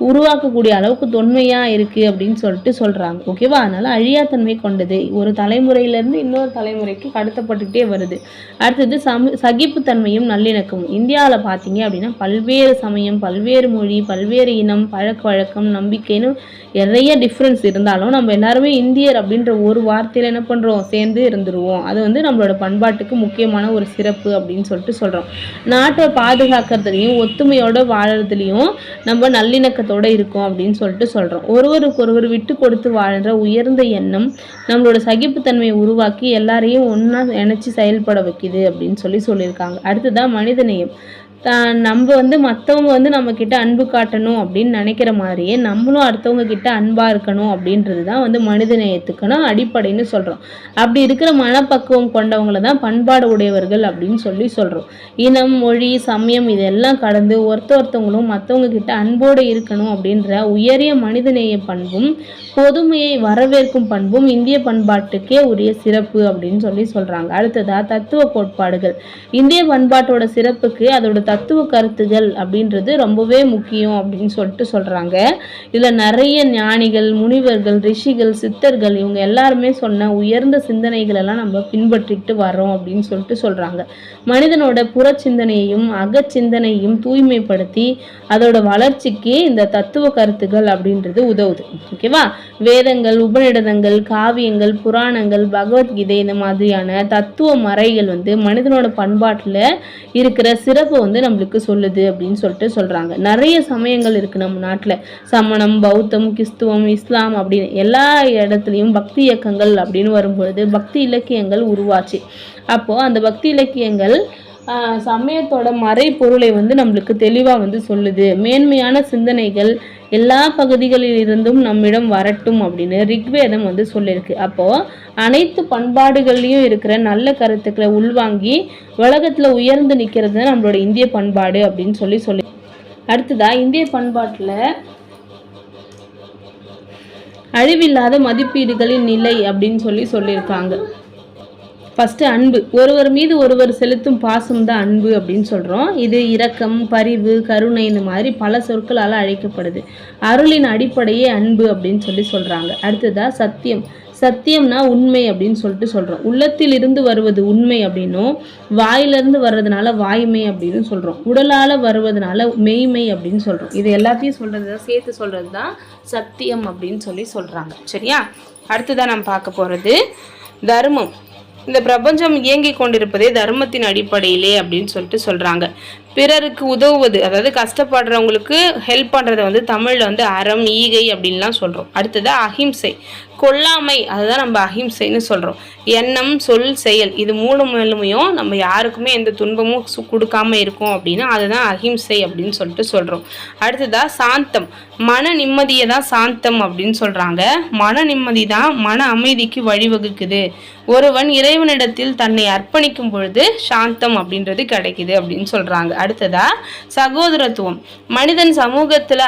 உருவாக்கக்கூடிய அளவுக்கு தொன்மையா இருக்கு அப்படின்னு சொல்றாங்க. ஓகேவா? அதனால அழியாத்தன்மை கொண்டது. ஒரு தலைமுறையிலிருந்து இன்னொரு தலைமுறைக்கு கடத்தப்பட்டுட்டே வருது. அடுத்தது சகிப்புத்தன்மையும் நல்லிணக்கமும். இந்தியாவில் பார்த்தீங்க அப்படின்னா பல்வேறு சமயம், பல்வேறு மொழி, பல்வேறு இனம், பழக்க வழக்கம், நம்பிக்கைன்னு நிறைய டிஃப்ரென்ஸ் இருந்தாலும் நம்ம எல்லாருமே இந்தியர் அப்படின்ற ஒரு வார்த்தையில என்ன பண்றோம், சேர்ந்து இருந்துருவோம். அது வந்து நம்மளோட பண்பாட்டுக்கு முக்கியமான ஒரு சிறப்பு அப்படின்னு சொல்றோம். நாட்டை பாதுகாக்கிறதுலையும் ஒத்துமையோட வாழறதுலையும் நம்ம நல்லிணக்கத்தோட இருக்கும் அப்படின்னு சொல்றோம். ஒருவருக்கு ஒருவர் விட்டு கொடுத்து வாழ்ற உயர்ந்த எண்ணம் நம்மளோட சகிப்புத்தன்மையை உருவாக்கி எல்லாரையும் ஒன்னா நினைச்சு செயல்பட வைக்குது அப்படின்னு சொல்லியிருக்காங்க. அடுத்ததான் மனிதநேயம். நம்ம வந்து மற்றவங்க வந்து நம்ம கிட்ட அன்பு காட்டணும் அப்படின்னு நினைக்கிற மாதிரியே நம்மளும் அடுத்தவங்க கிட்ட அன்பா இருக்கணும் அப்படின்றது தான் வந்து மனிதநேயத்துக்கான அடிப்படைன்னு சொல்றோம். அப்படி இருக்கிற மனப்பக்குவம் கொண்டவங்களை தான் பண்பாடு உடையவர்கள் அப்படின்னு சொல்றோம். இனம், மொழி, சமயம் இதெல்லாம் கடந்து ஒருத்தவங்களும் மற்றவங்க கிட்ட அன்போடு இருக்கணும் அப்படின்ற உயரிய மனிதநேய பண்பும் பொதுமையை வரவேற்கும் பண்பும் இந்திய பண்பாட்டுக்கே உரிய சிறப்பு அப்படின்னு சொல்றாங்க. அடுத்ததா தத்துவ கோட்பாடுகள். இந்திய பண்பாட்டோட சிறப்புக்கு அதோட தத்துவ கருத்துகள் அப்படின்றது ரொம்பவே முக்கியம் அப்படின்னு சொல்றாங்க. இதுல நிறைய ஞானிகள், முனிவர்கள், ரிஷிகள், சித்தர்கள் இவங்க எல்லாருமே சொன்ன உயர்ந்த சிந்தனைகள் எல்லாம் நம்ம பின்பற்றிட்டு வர்றோம் அப்படின்னு சொல்றாங்க. மனிதனோட புற சிந்தனையையும் அகச்சிந்தனையும் தூய்மைப்படுத்தி அதோட வளர்ச்சிக்கு இந்த தத்துவ கருத்துகள் அப்படின்றது உதவுது. ஓகேவா? வேதங்கள், உபநிடதங்கள், காவியங்கள், புராணங்கள், பகவத்கீதை இந்த மாதிரியான தத்துவ மறைகள் வந்து மனிதனோட பண்பாட்டுல இருக்கிற சிறப்பு வந்து நம்மளுக்கு சொல்லுது அப்படின்னு சொல்றாங்க. நிறைய சமயங்கள் இருக்கு நம்ம நாட்டுல. சமணம், பௌத்தம், கிறிஸ்துவம், இஸ்லாம் அப்படின்னு எல்லா இடத்துலயும் பக்தி இயக்கங்கள் அப்படின்னு வரும்பொழுது பக்தி இலக்கியங்கள் உருவாச்சு. அப்போ அந்த பக்தி இலக்கியங்கள் சமயத்தோட மறை பொருளை வந்து நம்மளுக்கு தெளிவா வந்து சொல்லுது. மேன்மையான சிந்தனைகள் எல்லா பகுதிகளில் இருந்தும் நம்மிடம் வரட்டும் அப்படின்னு ரிக்வேதம் வந்து சொல்லியிருக்கு. அப்போ அனைத்து பண்பாடுகள்லையும் இருக்கிற நல்ல கருத்துக்களை உள்வாங்கி உலகத்துல உயர்ந்து நிற்கிறது நம்மளோட இந்திய பண்பாடு அப்படின்னு சொல்லி அடுத்ததா இந்திய பண்பாட்டில் அழிவில்லாத மதிப்பீடுகளின் நிலை அப்படின்னு சொல்லியிருக்காங்க. ஃபஸ்ட்டு அன்பு, ஒருவர் மீது ஒருவர் செலுத்தும் பாசம் தான் அன்பு அப்படின்னு சொல்கிறோம். இது இரக்கம், பரிவு, கருணை இந்த மாதிரி பல சொற்களால் அழைக்கப்படுது. அருளின் அடிப்படையே அன்பு அப்படின்னு சொல்கிறாங்க. அடுத்ததாக சத்தியம், சத்தியம்னா உண்மை அப்படின்னு சொல்கிறோம். உள்ளத்தில் இருந்து வருவது உண்மை அப்படின்னும், வாயிலிருந்து வர்றதுனால வாய்மை அப்படின்னு சொல்கிறோம். உடலால் வருவதனால மெய்மை அப்படின்னு சொல்கிறோம். இது எல்லாத்தையும் சொல்கிறது தான், சேர்த்து சொல்கிறது தான் சத்தியம் அப்படின்னு சொல்கிறாங்க. சரியா? அடுத்ததான் நம்ம பார்க்க போகிறது தர்மம். இந்த பிரபஞ்சம் இயங்கி கொண்டிருப்பதே தர்மத்தின் அடிப்படையிலே அப்படின்னு சொல்கிறாங்க. பிறருக்கு உதவுவது, அதாவது கஷ்டப்படுறவங்களுக்கு ஹெல்ப் பண்ணுறதை தமிழில் அறம், ஈகை அப்படின்லாம் சொல்கிறோம். அடுத்தது அஹிம்சை, கொல்லாமை, அதுதான் நம்ம அஹிம்சைன்னு சொல்கிறோம். எண்ணம், சொல், செயல், இது மூணு மேலுமையும் நம்ம யாருக்குமே எந்த துன்பமும் கொடுக்காம இருக்கோம் அப்படின்னா அதுதான் அஹிம்சை அப்படின்னு சொல்கிறோம். அடுத்ததாக சாந்தம், மன நிம்மதியை தான் சாந்தம் அப்படின்னு சொல்கிறாங்க. மன நிம்மதி தான் மன அமைதிக்கு வழிவகுக்குது. ஒருவன் இறைவனிடத்தில் தன்னை அர்ப்பணிக்கும் பொழுது சாந்தம் அப்படின்றது கிடைக்குது அப்படின்னு சொல்கிறாங்க. அடுத்ததா சகோதரத்துவம், மனித சமூகத்தில்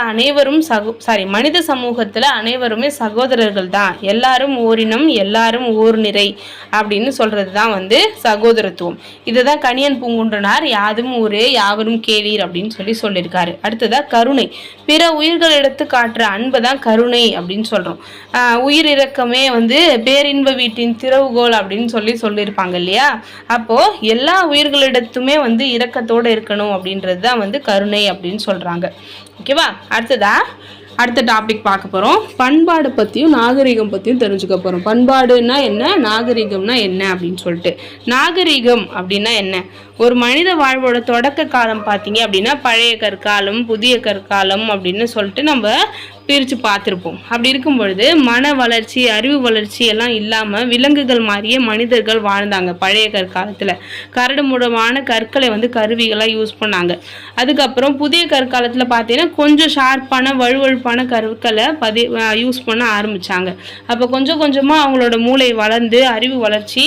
அனைவருமே சகோதரர்கள் தான். எல்லாரும் ஓரினம், எல்லாரும் ஓர் நிறை அப்படின்னு சொல்றது தான் சகோதரத்துவம். இதுதான் கணியன் பூங்குன்றனார் யாதும் ஊரே யாவரும் கேளீர் அப்படின்னு சொல்லியிருக்காரு. அடுத்ததா கருணை, பிற உயிர்களிடத்து காட்டுற அன்பை தான் கருணை அப்படின்னு சொல்றோம். உயிர் இரக்கமே பேரின்ப வீட்டின் திறவுகோல் அப்படின்னு சொல்லியிருப்பாங்க இல்லையா? அப்போ எல்லா உயிர்களிடத்துமே இரக்கத்தோடு இருக்கணும் அப்படின்றது தான் கருணை அப்படின்னு சொல்றாங்க. ஓகேவா? அடுத்த டாபிக் பார்க்க போகிறோம். பண்பாடு பற்றியும் நாகரிகம் பற்றியும் தெரிஞ்சுக்க போகிறோம். பண்பாடுன்னா என்ன, நாகரிகம்னா என்ன அப்படின்னு சொல்லிட்டு. நாகரிகம் அப்படின்னா என்ன? ஒரு மனித வாழ்வோட தொடக்க காலம் பார்த்தீங்க அப்படின்னா பழைய கற்காலம், புதிய கற்காலம் அப்படின்னு சொல்லிட்டு நம்ம பிரித்து பார்த்துருப்போம். அப்படி இருக்கும் பொழுது மன வளர்ச்சி, அறிவு வளர்ச்சி எல்லாம் இல்லாமல் விலங்குகள் மாதிரியே மனிதர்கள் வாழ்ந்தாங்க பழைய கற்காலத்தில். கரடு முரடான கற்களை கருவிகளாக யூஸ் பண்ணாங்க. அதுக்கப்புறம் புதிய கற்காலத்தில் பார்த்தீங்கன்னா கொஞ்சம் ஷார்ப்பான வழுவழுப்பான கற்களை யூஸ் பண்ண ஆரம்பித்தாங்க. அப்போ கொஞ்சம் கொஞ்சமாக அவங்களோட மூளை வளர்ந்து அறிவு வளர்ச்சி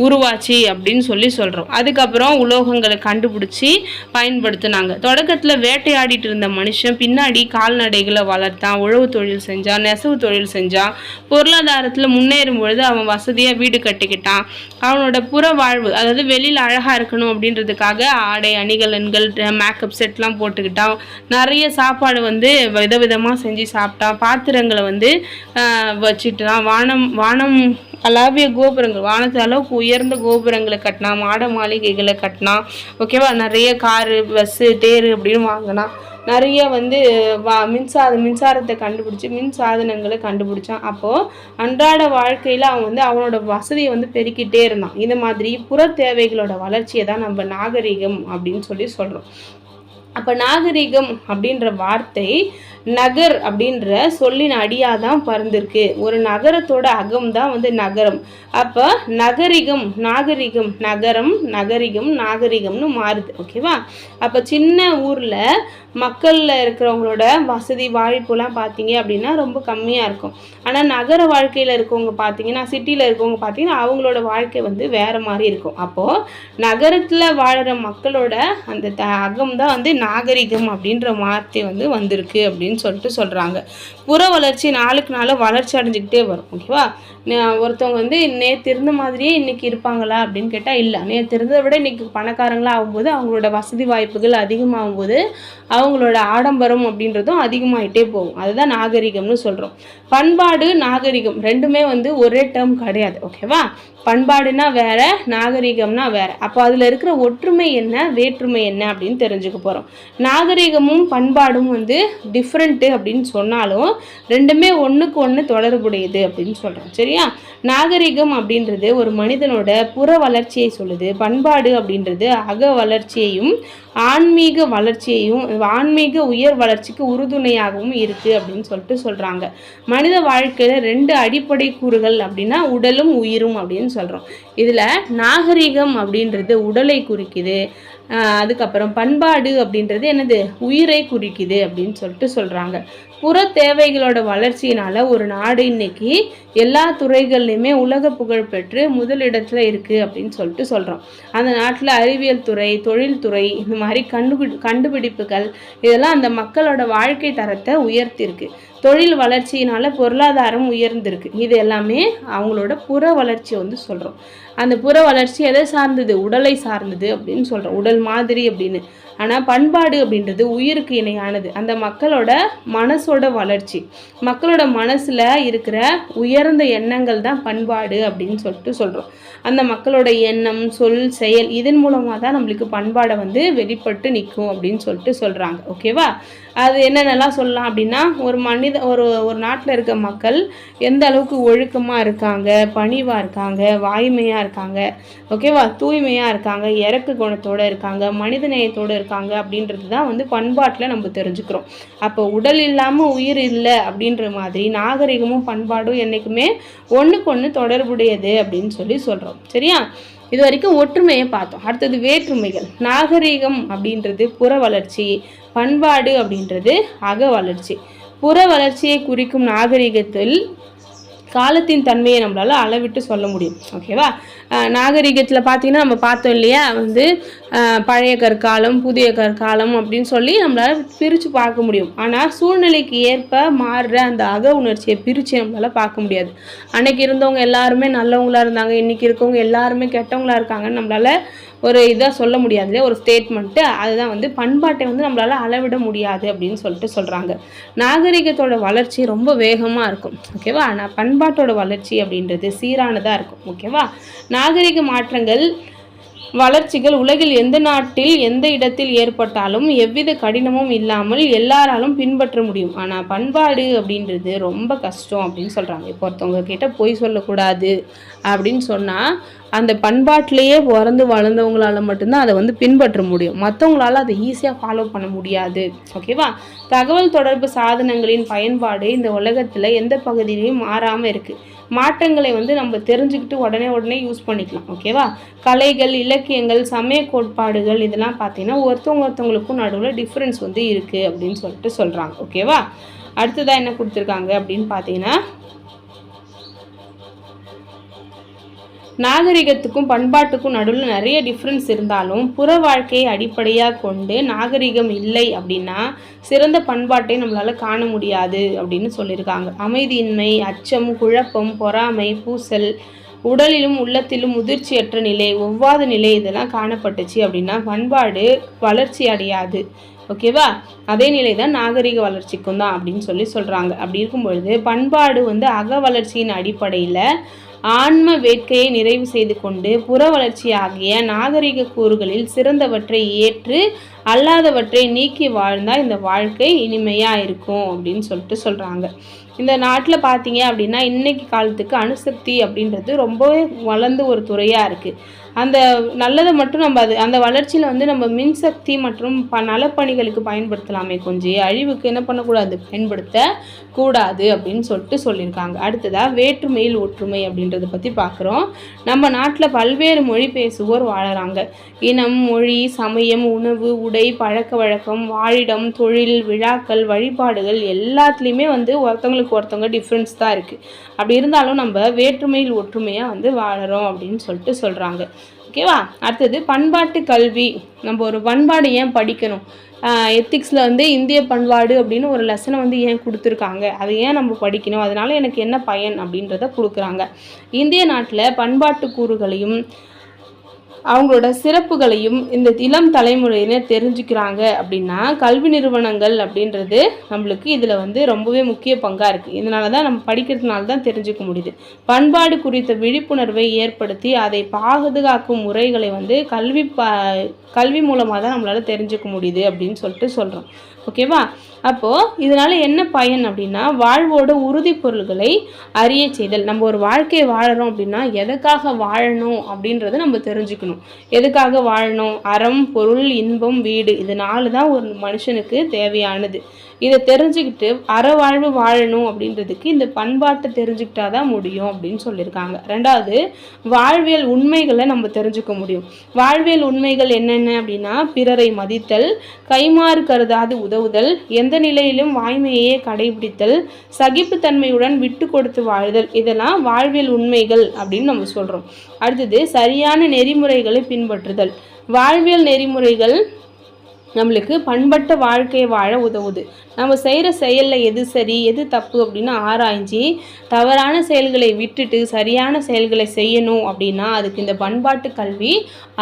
உருவாச்சு அப்படின்னு சொல்கிறோம். அதுக்கப்புறம் உலோகங்களை கண்டுபிடிச்சி பயன்படுத்தினாங்க. தொடக்கத்தில் வேட்டையாடிட்டு இருந்த மனுஷன் பின்னாடி கால்நடைகளை வளர்த்தான், உழவு தொழில் செஞ்சான், நெசவு தொழில் செஞ்சான். பொருளாதாரத்தில் முன்னேறும் பொழுது அவன் வசதியாக வீடு கட்டிக்கிட்டான். அவனோட புற வாழ்வு, அதாவது வெளியில் அழகாக இருக்கணும் அப்படின்றதுக்காக ஆடை, அணிகலன்கள், மேக்கப் செட்லாம் போட்டுக்கிட்டான். நிறைய சாப்பாடு விதவிதமாக செஞ்சு சாப்பிட்டான். பாத்திரங்களை வச்சுட்டான். வானம் அலாவிய கோபுரங்கள், வானத்து அளவுக்கு உயர்ந்த கோபுரங்களை கட்டினான். மாட மாளிகைகளை கட்டினான். ஓகேவா? நிறைய காரு, பஸ்ஸு, தேர் அப்படின்னு வாங்கினான். நிறைய மின்சாரத்தை கண்டுபிடிச்சி மின் சாதனங்களை கண்டுபிடிச்சான். அப்போது அன்றாட வாழ்க்கையில் அவன் அவனோட வசதியை பெருக்கிட்டே இருந்தான். இந்த மாதிரி புற தேவைகளோட வளர்ச்சியை தான் நம்ம நாகரிகம் அப்படின்னு சொல்கிறோம். அப்போ நாகரிகம் அப்படின்ற வார்த்தை நகர் அப்படின்ற சொல்லின் அடியாக தான் பறந்துருக்கு. ஒரு நகரத்தோட அகம் தான் நகரம். அப்போ நாகரிகம், நகரம், நகரிகம், நாகரிகம்னு மாறுது. ஓகேவா? அப்போ சின்ன ஊரில் மக்களில் இருக்கிறவங்களோட வசதி வாய்ப்புலாம் பார்த்தீங்க அப்படின்னா ரொம்ப கம்மியாக இருக்கும். ஆனால் நகர வாழ்க்கையில் இருக்கவங்க பார்த்தீங்கன்னா, சிட்டியில் இருக்கவங்க பார்த்தீங்கன்னா அவங்களோட வாழ்க்கை வேறு மாதிரி இருக்கும். அப்போது நகரத்தில் வாழ்கிற மக்களோட அந்த அகம் தான் நாகரிகம் அப்படின்ற வார்த்தை வந்திருக்கு அப்படின்னு சொல்கிறாங்க. புற வளர்ச்சி நாளுக்கு நாள் வளர்ச்சி அடைஞ்சிக்கிட்டே வரும். ஓகேவா? ஒருத்தவங்க நேற்று இருந்த மாதிரியே இன்னைக்கு இருப்பாங்களா அப்படின்னு கேட்டால் இல்லை. நேற்று இருந்ததை விட இன்னைக்கு பணக்காரங்களாக ஆகும்போது அவங்களோட வசதி வாய்ப்புகள் அதிகமாகும் போது அவங்களோட ஆடம்பரம் அப்படின்றதும் அதிகமாகிட்டே போகும். அதுதான் நாகரிகம்னு சொல்கிறோம். பண்பாடு, நாகரிகம் ரெண்டுமே ஒரே டேர்ம் கிடையாது. ஓகேவா? பண்பாடுனா வேற, நாகரிகம்னா வேற. அப்போ அதில் இருக்கிற ஒற்றுமை என்ன, வேற்றுமை என்ன அப்படின்னு தெரிஞ்சுக்க போகிறோம். நாகரிகமும் பண்பாடும் டிஃப்ரெண்ட்டு அப்படின்னு சொன்னாலும் ரெண்டுமே ஒன்றுக்கு ஒன்று தொடர்புடையது அப்படின்னு சொல்கிறோம். சரியா? நாகரிகம் அப்படின்றது ஒரு மனிதனோட புற வளர்ச்சியை சொல்லுது. பண்பாடு அப்படின்றது அக வளர்ச்சியையும் ஆன்மீக வளர்ச்சியையும், ஆன்மீக உயர் வளர்ச்சிக்கு உறுதுணையாகவும் இருக்குது அப்படின்னு சொல்கிறாங்க. மனித வாழ்க்கையில் 2 அடிப்படை கூறுகள் அப்படின்னா உடலும் உயிரும் அப்படின்னு சொல்கிறோம். இதில் நாகரிகம் அப்படின்றது உடலை குறிக்குது. அதுக்கப்புறம் பண்பாடு அப்படின்றது என்னது, உயிரை குறிக்குது அப்படின்னு சொல்லிட்டு சொல்கிறாங்க. புற தேவைகளோட வளர்ச்சியினால் ஒரு நாடு இன்னைக்கு எல்லா துறைகள்லையுமே உலக புகழ் பெற்று முதலிடத்தில் இருக்குது அப்படின்னு சொல்லிட்டு சொல்கிறோம். அந்த நாட்டில் அறிவியல் துறை, தொழில்துறை, இந்த மாதிரி கண்டுபிடிப்புகள் இதெல்லாம் அந்த மக்களோட வாழ்க்கை தரத்தை உயர்த்திருக்கு. தொழில் வளர்ச்சியினால் பொருளாதாரம் உயர்ந்திருக்கு. இது எல்லாமே அவங்களோட புற வளர்ச்சியை வந்து சொல்கிறோம். அந்த புற வளர்ச்சி எதை சார்ந்தது, உடலை சார்ந்தது அப்படின்னு சொல்கிறோம், உடல் மாதிரி அப்படின்னு. ஆனால் பண்பாடு அப்படின்றது உயிருக்கு இணையானது. அந்த மக்களோட மனசோட வளர்ச்சி, மக்களோட மனசில் இருக்கிற உயர்ந்த எண்ணங்கள் தான் பண்பாடு அப்படின்னு சொல்லிட்டு சொல்கிறோம். அந்த மக்களோட எண்ணம், சொல், செயல் இதன் மூலமாக தான் நம்மளுக்கு பண்பாடை வந்து வெளிப்பட்டு நிற்கும் அப்படின்னு சொல்லிட்டு சொல்கிறாங்க. ஓகேவா? அது என்னென்னலாம் சொல்லலாம் அப்படின்னா, ஒரு நாட்டில் இருக்க மக்கள் எந்த அளவுக்கு ஒழுக்கமாக இருக்காங்க, பணிவாக இருக்காங்க, வாய்மையாக இருக்காங்க, ஓகேவா, தூய்மையாக இருக்காங்க, இறக்க குணத்தோடு இருக்காங்க, மனிதநேயத்தோடு இருக்காங்க அப்படின்றது தான் வந்து பண்பாட்டில் நம்ம தெரிஞ்சுக்கிறோம். அப்போ உடல் இல்லாமல் உயிர் இல்லை அப்படின்ற மாதிரி நாகரிகமும் பண்பாடும் என்றைக்குமே ஒன்றுக்கு ஒன்று தொடர்புடையது அப்படின்னு சொல்லி சொல்கிறோம். சரியா? இது வரைக்கும் ஒற்றுமையை பார்த்தோம். அடுத்தது வேற்றுமைகள். நாகரிகம் அப்படின்றது புற வளர்ச்சி, பண்பாடு அப்படின்றது அக வளர்ச்சி. புற வளர்ச்சியை குறிக்கும் நாகரிகத்தில் காலத்தின் தன்மையை நம்மளால் அளவிட்டு சொல்ல முடியும். ஓகேவா? நாகரிகத்தில் பார்த்தீங்கன்னா நம்ம பார்த்தோம் இல்லையா, வந்து பழைய கற்காலம், புதிய கற்காலம் அப்படின்னு சொல்லி நம்மளால் பிரித்து பார்க்க முடியும். ஆனால் சூழ்நிலைக்கு ஏற்ப மாறுற அந்த அக உணர்ச்சியை பிரித்து நம்மளால் பார்க்க முடியாது. அன்னைக்கு இருந்தவங்க எல்லாருமே நல்லவங்களா இருந்தாங்க, இன்றைக்கி இருக்கவங்க எல்லாருமே கெட்டவங்களா இருக்காங்கன்னு நம்மளால் ஒரு இதாக சொல்ல முடியாது இல்லையா, ஒரு ஸ்டேட்மெண்ட்டு. அதுதான் வந்து பண்பாட்டை வந்து நம்மளால் அளவிட முடியாது அப்படின்னு சொல்லிட்டு சொல்கிறாங்க. நாகரிகத்தோட வளர்ச்சி ரொம்ப வேகமாக இருக்கும். ஓகேவா? ஆனால் பண்பாட்டோட வளர்ச்சி அப்படின்றது சீரானதாக இருக்கும். ஓகேவா? நாகரிக மாற்றங்கள், வளர்ச்சிகள் உலகில் எந்த நாட்டில் எந்த இடத்தில் ஏற்பட்டாலும் எவ்வித கடினமும் இல்லாமல் எல்லாராலும் பின்பற்ற முடியும். ஆனால் பண்பாடு அப்படின்றது ரொம்ப கஷ்டம் அப்படின்னு சொல்கிறாங்க. இப்போ ஒருத்தவங்க கிட்ட பொய் சொல்லக்கூடாது அப்படின்னு சொன்னால் அந்த பண்பாட்டிலேயே பிறந்து வளர்ந்தவங்களால மட்டும்தான் அதை வந்து பின்பற்ற முடியும். மற்றவங்களால அதை ஈஸியாக ஃபாலோ பண்ண முடியாது. ஓகேவா? தகவல் தொடர்பு சாதனங்களின் பயன்பாடு இந்த உலகத்தில் எந்த பகுதியிலையும் மாறாமல் இருக்குது. மாற்றங்களை வந்து நம்ம தெரிஞ்சுக்கிட்டு உடனே யூஸ் பண்ணிக்கலாம். ஓகேவா? கலைகள், இலக்கியங்கள், சமய கோட்பாடுகள் இதெல்லாம் பார்த்தீங்கன்னா ஒருத்தவங்களுக்கும் நடுவில் டிஃப்ரென்ஸ் வந்து இருக்குது அப்படின்னு சொல்லிட்டு சொல்கிறாங்க. ஓகேவா? அடுத்ததாக என்ன கொடுத்துருக்காங்க அப்படின்னு பார்த்தீங்கன்னா, நாகரிகத்துக்கும் பண்பாட்டுக்கும் நடுவில் நிறைய டிஃப்ரென்ஸ் இருந்தாலும் புற வாழ்க்கையை அடிப்படையாக கொண்டு நாகரிகம் இல்லை அப்படின்னா சிறந்த பண்பாட்டை நம்மளால் காண முடியாது அப்படின்னு சொல்லியிருக்காங்க. அமைதியின்மை, அச்சம், குழப்பம், பொறாமை, பூசல், உடலிலும் உள்ளத்திலும் முதிர்ச்சியற்ற நிலை, ஒவ்வாத நிலை இதெல்லாம் காணப்பட்டுச்சு அப்படின்னா பண்பாடு வளர்ச்சி அடையாது. ஓகேவா? அதே நிலை தான் நாகரிக வளர்ச்சிக்கும் தான் அப்படின்னு சொல்கிறாங்க. அப்படி இருக்கும்பொழுது பண்பாடு வந்து அக வளர்ச்சியின் அடிப்படையில் ஆன்ம வேட்கையை நிறைவு செய்து கொண்டு புற வளர்ச்சி ஆகிய நாகரிக கூறுகளில் சிறந்தவற்றை ஏற்று அல்லாதவற்றை நீக்கி வாழ்ந்தால் இந்த வாழ்க்கை இனிமையாக இருக்கும் அப்படின்னு சொல்கிறாங்க. இந்த நாட்டில் பார்த்தீங்க அப்படின்னா இன்னைக்கு காலத்துக்கு அணுசக்தி அப்படின்றது ரொம்பவே வளர்ந்து ஒரு துறையாக இருக்குது. அந்த நல்லதை மட்டும் நம்ம அந்த வளர்ச்சியில் வந்து நம்ம மின்சக்தி மற்றும் நலப்பணிகளுக்கு பயன்படுத்தலாமே கொஞ்சம், அழிவுக்கு என்ன பண்ணக்கூடாது, பயன்படுத்தக்கூடாது அப்படின்னு சொல்லியிருக்காங்க. அடுத்ததாக வேற்றுமையில் ஒற்றுமை அப்படின்றத பற்றி பார்க்குறோம். நம்ம நாட்டில் பல்வேறு மொழி பேசுவோர் வாழறாங்க. இனம், மொழி, சமயம், உணவு, உடை, பழக்க வழக்கம், வாழிடம், தொழில், விழாக்கள், வழிபாடுகள் எல்லாத்துலேயுமே வந்து ஒருத்தவங்க டிஃப்ரென்ஸ் தான் இருக்குது. அப்படி இருந்தாலும் நம்ம வேற்றுமையில் ஒற்றுமையாக வந்து வாழறோம் அப்படின்னு சொல்கிறாங்க. ஓகேவா? அடுத்தது பண்பாட்டு கல்வி. நம்ம ஒரு பண்பாடு ஏன் படிக்கணும், எத்திக்ஸில் வந்து இந்திய பண்பாடு அப்படின்னு ஒரு லெசனை வந்து ஏன் கொடுத்துருக்காங்க, அதை ஏன் நம்ம படிக்கணும், அதனால் எனக்கு என்ன பயன் அப்படின்றத கொடுக்குறாங்க. இந்திய நாட்டில் பண்பாட்டு கூறுகளையும் அவங்களோட சிறப்புகளையும் இந்த இளம் தலைமுறையினர் தெரிஞ்சுக்கிறாங்க அப்படின்னா கல்வி நிறுவனங்கள் அப்படின்றது நம்மளுக்கு இதில் வந்து ரொம்பவே முக்கிய பங்காக இருக்குது. இதனால தான் நம்ம படிக்கிறதுனால தான் தெரிஞ்சுக்க முடியுது. பண்பாடு குறித்த விழிப்புணர்வை ஏற்படுத்தி அதை பாதுகாக்கும் முறைகளை வந்து கல்வி மூலமாக தான் நம்மளால் தெரிஞ்சுக்க முடியுது அப்படின்னு சொல்கிறோம். ஓகேவா? அப்போது இதனால் என்ன பயன் அப்படின்னா வாழ்வோட உறுதி பொருள்களை அறிய செய்தல். நம்ம ஒரு வாழ்க்கையை வாழறோம் அப்படின்னா எதுக்காக வாழணும் அப்படின்றத நம்ம தெரிஞ்சுக்கணும். தெரிஞ்சுக்கணும். எதுக்காக வாழணும்? அறம், பொருள், இன்பம், வீடு, இது 4 தான் ஒரு மனுஷனுக்கு தேவையானது. இதை தெரிஞ்சுக்கிட்டு அறவாழ்வு வாழணும் அப்படின்றதுக்கு இந்த பண்பாட்டை தெரிஞ்சுக்கிட்டா தான் முடியும் அப்படின்னு சொல்லியிருக்காங்க. 2வது, வாழ்வியல் உண்மைகளை நம்ம தெரிஞ்சுக்க முடியும். வாழ்வியல் உண்மைகள் என்னென்ன அப்படின்னா, பிறரை மதித்தல், கைமாறு கருதாது உதவுதல், எந்த நிலையிலும் வாய்மையே கடைபிடித்தல், சகிப்புத்தன்மையுடன் விட்டு கொடுத்து வாழ்தல், இதெல்லாம் வாழ்வியல் உண்மைகள் அப்படின்னு நம்ம சொல்கிறோம். அடுத்தது, சரியான நெறிமுறைகளை பின்பற்றுதல். வாழ்வியல் நெறிமுறைகள் நம்மளுக்கு பண்பட்ட வாழ்க்கையை வாழ உதவுது. நம்ம செய்கிற செயலில் எது சரி எது தப்பு அப்படின்னு ஆராய்ஞ்சி தவறான செயல்களை விட்டுட்டு சரியான செயல்களை செய்யணும் அப்படின்னா அதுக்கு இந்த பண்பாட்டு கல்வி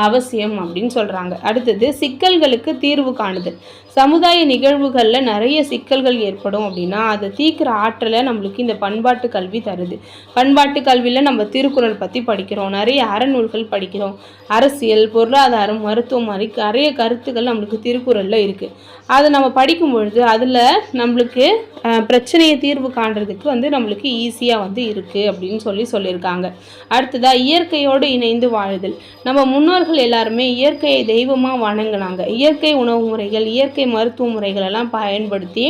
அவசியம் அப்படின்னு சொல்கிறாங்க. அடுத்தது, சிக்கல்களுக்கு தீர்வு காணுதல். சமுதாய நிகழ்வுகளில் நிறைய சிக்கல்கள் ஏற்படும் அப்படின்னா அதை தீர்க்கிற ஆற்றலை நம்மளுக்கு இந்த பண்பாட்டு கல்வி தருது. பண்பாட்டு கல்வியில் நம்ம திருக்குறள் பற்றி படிக்கிறோம், நிறைய அறநூல்கள் படிக்கிறோம், அரசியல், பொருளாதாரம், மருத்துவம் மாதிரி நிறைய கருத்துக்கள் நம்மளுக்கு திருக்குறளில் இருக்குது. அதை நம்ம படிக்கும் பொழுது அதில் நம்மளுக்கு பிரச்சனையை தீர்வு காண்றதுக்கு நம்மளுக்கு ஈஸியாக இருக்குது அப்படின்னு சொல்லியிருக்காங்க. அடுத்ததாக, இயற்கையோடு இணைந்து வாழுதல். நம்ம முன்னோர்கள் எல்லாருமே இயற்கையை தெய்வமாக வணங்கினாங்க. இயற்கை உணவு முறைகள், இயற்கை மருத்துவ முறைகள் எல்லாம் பயன்படுத்தி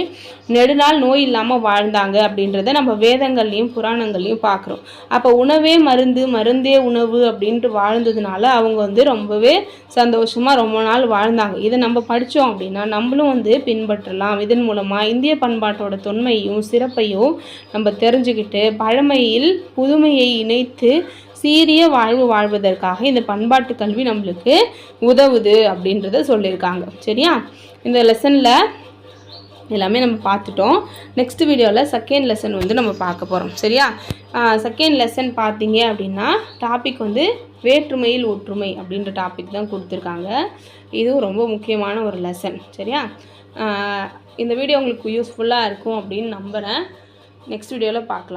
நெடுநாள் நோய் இல்லாமல் வாழ்ந்தாங்க அப்படின்றத நம்ம வேதங்கள்லையும் புராணங்கள்லையும் பார்க்குறோம். அப்போ உணவே மருந்து, மருந்தே உணவு அப்படின்ட்டு வாழ்ந்ததுனால அவங்க ரொம்பவே சந்தோஷமாக ரொம்ப நாள் வாழ்ந்தாங்க. இதை நம்ம படித்தோம் அப்படின்னா நம்மளும் பின்பற்றலாம். இதன் மூலமாக இந்திய பண்பாட்டோட தொன்மையும் சிறப்பையும் நம்ம தெரிஞ்சுக்கிட்டு பழமையில் புதுமையை இணைத்து சீரிய வாழ்வு வாழ்வதற்காக இந்த பண்பாட்டு கல்வி நம்மளுக்கு உதவுது அப்படின்றத சொல்லியிருக்காங்க. சரியா? இந்த லெசனில் எல்லாமே நம்ம பார்த்துட்டோம். நெக்ஸ்ட் வீடியோவில் செகண்ட் லெசன் நம்ம பார்க்க போகிறோம். சரியா? செகண்ட் லெசன் பார்த்தீங்க அப்படின்னா டாபிக் வேற்றுமையில் ஒற்றுமை அப்படின்ற டாபிக் தான் கொடுத்துருக்காங்க. இதுவும் ரொம்ப முக்கியமான ஒரு லெசன். சரியா? இந்த வீடியோ உங்களுக்கு யூஸ்ஃபுல்லாக இருக்கும் அப்படின்னு நம்புகிறேன். நெக்ஸ்ட் வீடியோவில் பார்க்கலாம்.